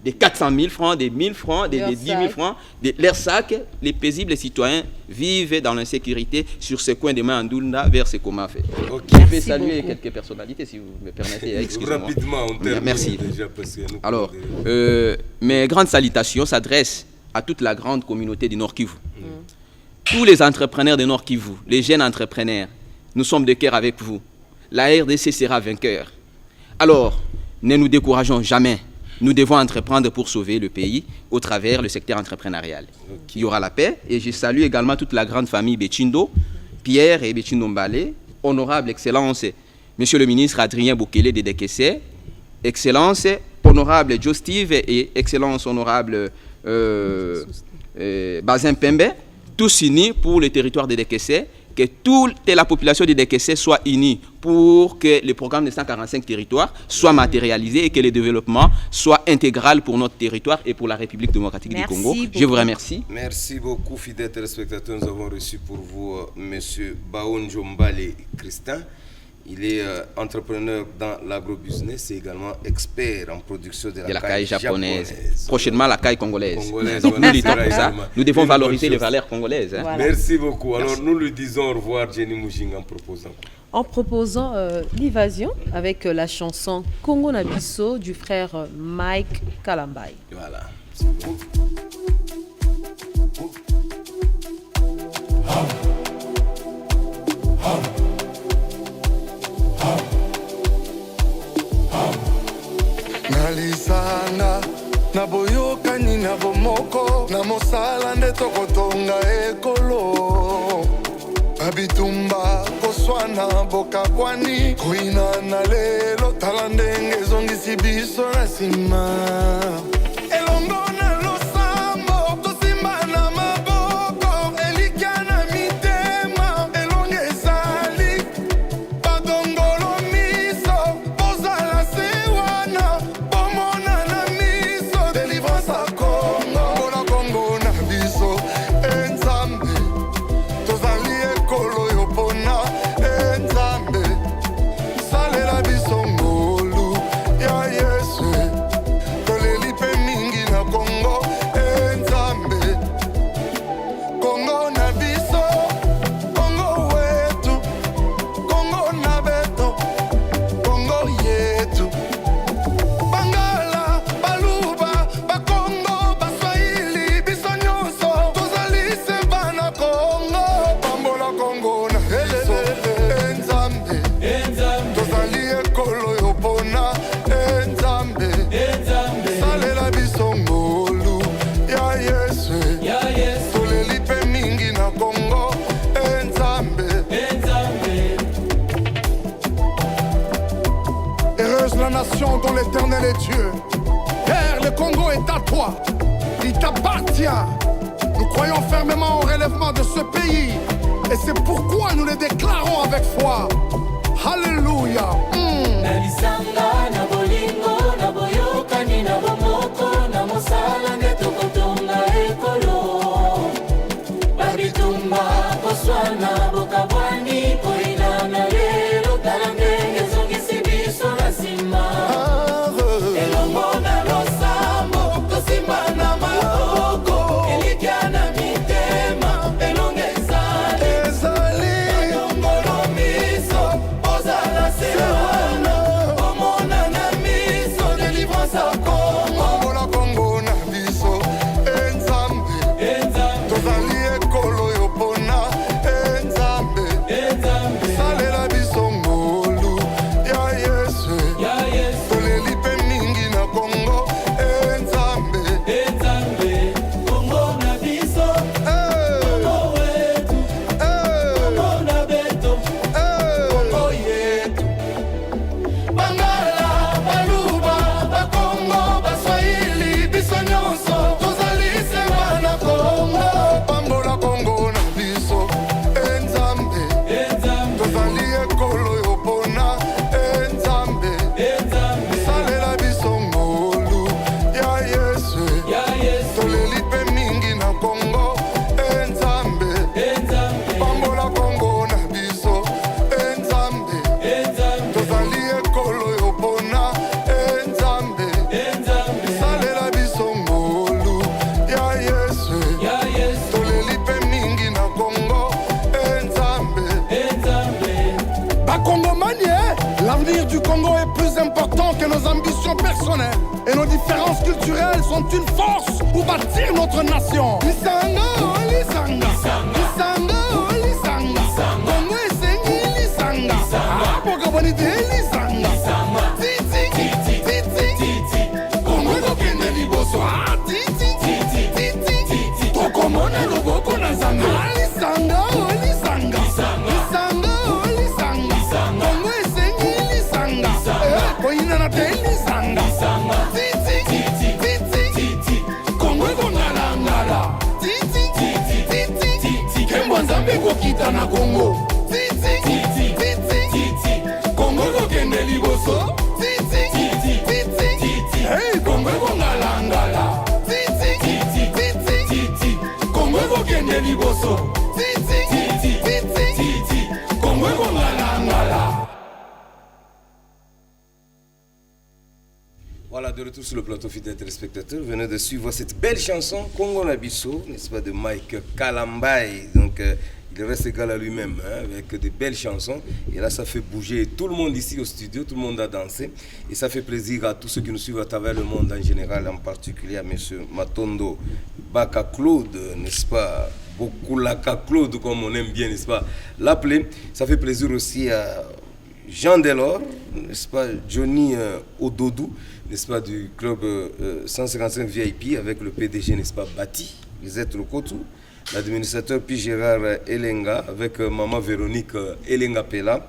des 400 000 francs, des 1000 francs, des 10 000 francs, de leurs sacs. Les paisibles citoyens vivent dans l'insécurité sur ce coin de Mandunda vers ce qu'on m'a fait. Je vais saluer quelques personnalités si vous me permettez. Excusez-moi. Rapidement, on termine. Merci. Alors, mes grandes salutations s'adressent à toute la grande communauté du Nord Kivu. Tous les entrepreneurs du Nord Kivu, les jeunes entrepreneurs, nous sommes de cœur avec vous. La RDC sera vainqueur. Alors, ne nous décourageons jamais. nous devons entreprendre pour sauver le pays au travers le secteur entrepreneurial. Il y aura la paix et je salue également toute la grande famille Bechindo, Pierre et Bechindo Mbale, honorable Excellence, Monsieur le ministre Adrien Boukele de Dekesse, Excellence, honorable Joe Steve et Excellence honorable Bazin Pembe, tous unis pour le territoire de Dekesse, que toute la population de Dekesse soit unie pour que le programme de 145 territoires soit matérialisé et que le développement soit intégral pour notre territoire et pour la République démocratique du Congo. Je vous remercie. Merci beaucoup, fidèles téléspectateurs. Nous avons reçu pour vous M. Baonjo Mbale Christin. Il est entrepreneur dans l'agrobusiness et également expert en production de la caille japonaise. Prochainement, la caille congolaise. Donc, nous luttons pour ça. Nous devons valoriser les valeurs congolaises. Hein. Voilà. Merci beaucoup. Alors, nous lui disons au revoir, Jenny Mujing, en proposant. En proposant l'évasion avec la chanson Congo Nabiso du frère Mike Kalambai. Voilà. Nalisanga na boyokani na bomoko na mosala nde tokotonga ekolo babitumba koswana bokabwani koina na lelo tala ndenge ezongisi biso na nsima elongo na losambo tosimba na maboko elikya na mitema elongo ezali badongolo miso bozala se wana bomona na miso délivrance à Congo mpona Congo na biso enzambe tozali ekolo yo mpona enzambe salela biso ngolu ya Yesu toleli mpe mingi na Congo enzambe Congo na biso Congo wetu Congo na beto Congo yetu Bangala baluba bakongo baswahili biso nyonso tozali se bana Congo pambola Congo na biso enzambe tozali ekolo yo mpona enzambe salela biso ngolu ya Yesu toleli mpe mingi na Congo enzambe heureuse la nation dont l'Éternel est Dieu. Père, le Congo est à toi, il t'appartient. Nous croyons fermement au relèvement de ce pays et c'est pourquoi nous le déclarons avec foi. Alléluia. Nalisanga na bolingo na boyokani na bomoko na mosala nde tokotonga ekolo babitumba koswana bokabwani koina na lelo tala ndenge ezongisi biso na nsima elongo na losambo tosimba na maboko elikya na mitema elongo ezali badongolo miso ozala se wana omona na miso délivrance à Congo mpona Congo na biso enzambe tozali ekolo yo mpona enzambe salela biso ngolu ya Yesu toleli mpe mingi na Congo enzambe Congo na biso Congo wetu Congo na beto Congo yetu Bangala baluba bakongo baswahili biso nyonso tozali se bana Congo pambola Congo na biso enzambe tozali ekolo yo mpona enzambe salela biso ngolu ya Yesu toleli mpe mingi na Congo enzambe pambola Congo na biso enzambe tozali ekolo yo mpona enzambe salela biso ngolu ya Yesu toleli mpe mingi na Congo enzambe Bakongomani, l'avenir du Congo est plus important que nos ambitions personnelles et nos différences culturelles sont une force pour bâtir notre nation. Lisanga, oh Lisanga, Lisanga, oh Lisanga, Congo esengi Lisanga, ah Bokabonide Lisanga, Titi, Titi, Congo kota na Congo. Titi, titi, titi, titi. Congo kokende liboso. Titi, titi, titi, titi. Hey, Congo kongalangala. Titi, titi, titi, titi. Congo kokende liboso. Titi, titi, titi, titi. Congo kongalangala. Voilà, de retour sur le plateau, fidèles téléspectateurs. Venez de suivre cette belle chanson, Congo Nabiso, n'est-ce pas, de Mike Kalambay. Donc, il reste égal à lui-même, hein, avec des belles chansons. Et là, ça fait bouger tout le monde ici au studio, tout le monde a dansé. Et ça fait plaisir à tous ceux qui nous suivent à travers le monde en général, en particulier à M. Matondo Baka Claude, n'est-ce pas, Bokulaka Claude, comme on aime bien, n'est-ce pas, l'appeler. Ça fait plaisir aussi à Jean Delors, n'est-ce pas, Johnny Ododou, n'est-ce pas, du club 155 VIP avec le PDG, n'est-ce pas, Bati, Lisette Lokotou, l'administrateur P. Gérard Elenga avec maman Véronique Elenga Pela,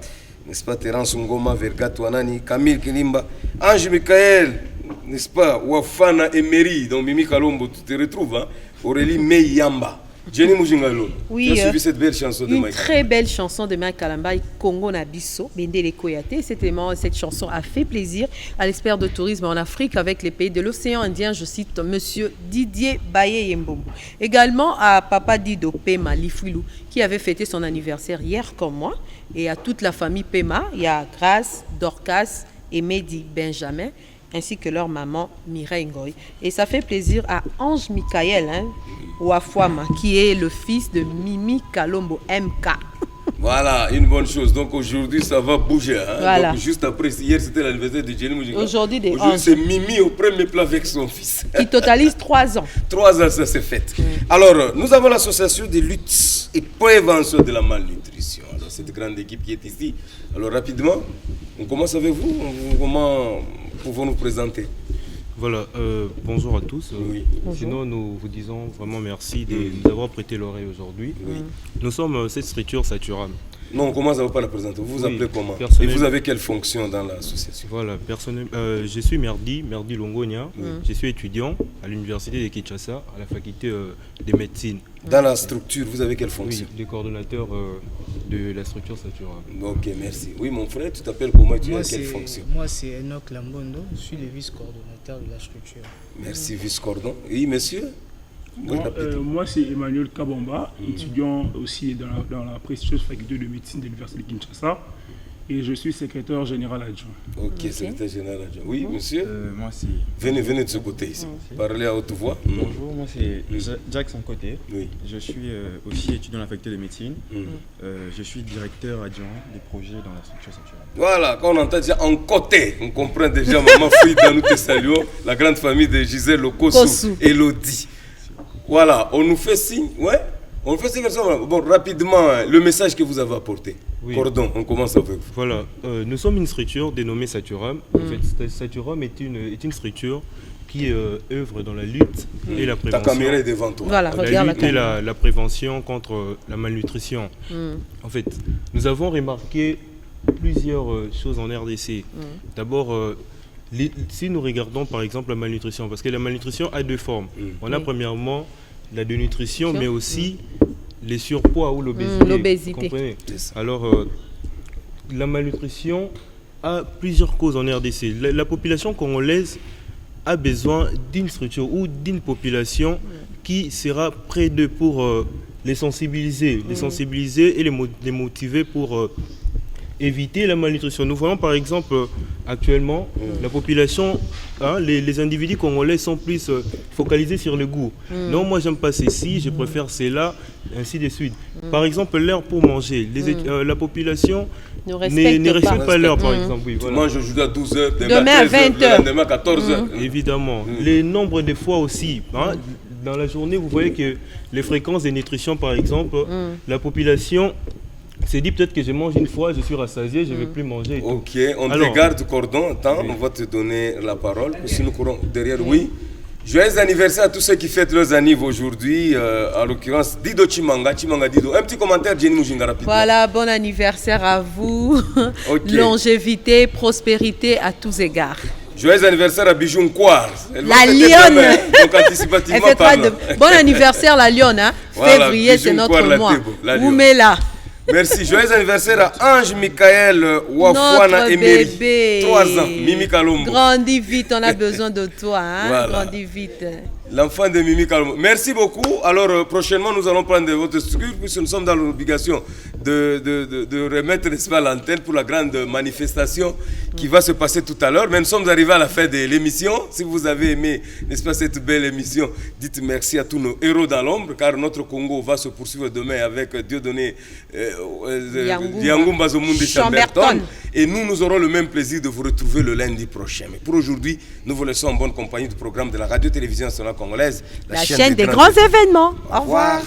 n'est-ce pas, Terence Ngoma Verga Touanani, Camille Kilimba, Ange Michael, n'est-ce pas, Wafana Emery, donc Mimi Kalombo, tu te retrouves, hein, Aurélie Meyamba. Jenny Mujingalo, oui, tu as suivi cette belle chanson de Mike. Une très belle chanson de Mike Kalambay, Congo Nabiso, Bendele Koyate. Cette chanson a fait plaisir à l'expert de tourisme en Afrique avec les pays de l'océan Indien, je cite Monsieur Didier Baye Yembombo. Également à Papa Dido Pema Lifwilou, qui avait fêté son anniversaire hier comme moi, et à toute la famille Pema, il y a Grace, Dorcas et Mehdi Benjamin, ainsi que leur maman Mireille Ngoy. Et ça fait plaisir à Ange Michael, hein, Wafwama, qui est le fils de Mimi Kalombo MK. Voilà, une bonne chose. Donc aujourd'hui, ça va bouger. Hein? Voilà. Donc juste après, hier, c'était l'anniversaire de Jenny Mujinga. Aujourd'hui, c'est Mimi au premier plat avec son fils. Qui totalise 3 ans. 3 ans, ça s'est fait. Alors, nous avons l'association de lutte et prévention de la malnutrition. Alors, cette grande équipe qui est ici. Alors, rapidement, on commence avec vous. Comment pouvons-nous présenter? Voilà, bonjour à tous. Oui. Sinon, nous vous disons vraiment merci de nous avoir prêté l'oreille aujourd'hui. Oui. Nous sommes cette structure Saturam. Non, on commence à vous pas la présenter. Vous vous appelez comment? Et vous avez quelle fonction dans l'association? Voilà, je suis Merdi Longonia. Je suis étudiant à l'université de Kinshasa, à la faculté de médecine. Dans la structure, vous avez quelle fonction? Oui, le coordonnateur de la structure Saturam. Ok, merci. Oui, mon frère, tu t'appelles comment? Tu as quelle fonction? Moi, c'est Enoch Lambondo. Je suis le vice-coordonnateur de la structure. Merci, vice-coordon. Oui, monsieur? Moi, c'est Emmanuel Kabamba, étudiant aussi dans la prestigieuse faculté de médecine de l'université de Kinshasa. Et je suis secrétaire général adjoint. Ok, secrétaire général adjoint. Oui, monsieur? Moi, c'est... Venez de ce côté ici. Parlez à haute voix. Bonjour, moi c'est Jackson Côté. Oui. Je suis aussi étudiant dans la faculté de médecine. Je suis directeur adjoint des projets dans la structure Saturam. Voilà, quand on entend déjà en côté, on comprend déjà Maman Frida, nous te saluons, la grande famille de Gisèle Lokosu, Elodie. Voilà, on nous fait signe, ouais. On fait signe comme ça. Bon, rapidement, le message que vous avez apporté. Oui. Cordon, on commence avec vous. Voilà, nous sommes une structure dénommée Saturam. En fait, Saturam est une structure qui œuvre dans la lutte et la prévention. Ta caméra est devant toi. Voilà, regarde la lutte et la prévention contre la malnutrition. En fait, nous avons remarqué plusieurs choses en RDC. D'abord, si nous regardons par exemple la malnutrition, parce que la malnutrition a deux formes. On a premièrement la dénutrition, mais aussi les surpoids ou l'obésité. Comprenez? Alors, la malnutrition a plusieurs causes en RDC. La population congolaise a besoin d'une structure ou d'une population qui sera près d'eux pour les sensibiliser et les motiver pour éviter la malnutrition. Nous voyons par exemple actuellement la population, les individus congolais sont plus focalisés sur le goût. Non, moi j'aime pas ceci, je préfère cela, ainsi de suite. Par exemple, l'heure pour manger. La population ne respecte pas l'heure, par exemple. Oui, voilà. Tu manges aujourd'hui à 12h, demain à 20h, demain à 14h. Évidemment. Les nombres de fois aussi. Dans la journée, vous voyez que les fréquences de nutrition, par exemple, la population c'est dit peut-être que je mange une fois, je suis rassasié, je ne vais plus manger. Et ok, on te garde cordon, attends, on va te donner la parole. Si nous courons derrière, oui. Joyeux anniversaire à tous ceux qui fêtent leurs anniversaires aujourd'hui, à l'occurrence Dido Chimanga Dido. Un petit commentaire, Jenny Mujinga, rapidement. Voilà, bon anniversaire à vous. Okay. Longévité, prospérité à tous égards. Joyeux anniversaire à Bijou Nkwar. La Lionne. Donc anticipativement bon anniversaire la Lionne. Hein. Voilà, février, c'est notre mois. Oumela. Merci. Joyeux anniversaire à Ange Michael Wafwana Emery. 3 ans. Mimi Kalombo. Grandis vite, on a besoin de toi. Hein? Voilà. Grandis vite. L'enfant de Mimi Kalombo. Merci beaucoup. Alors, prochainement, nous allons prendre votre structure puisque nous sommes dans l'obligation de remettre, n'est-ce pas, l'antenne pour la grande manifestation qui va se passer tout à l'heure. Mais nous sommes arrivés à la fin de l'émission. Si vous avez aimé, n'est-ce pas, cette belle émission, dites merci à tous nos héros dans l'ombre, car notre Congo va se poursuivre demain avec Dieudonné Yangumba Zomundi Chamberton. Et nous aurons le même plaisir de vous retrouver le lundi prochain. Mais pour aujourd'hui, nous vous laissons en bonne compagnie du programme de la radio-télévision nationale congolaise, la chaîne des grands événements. Au revoir.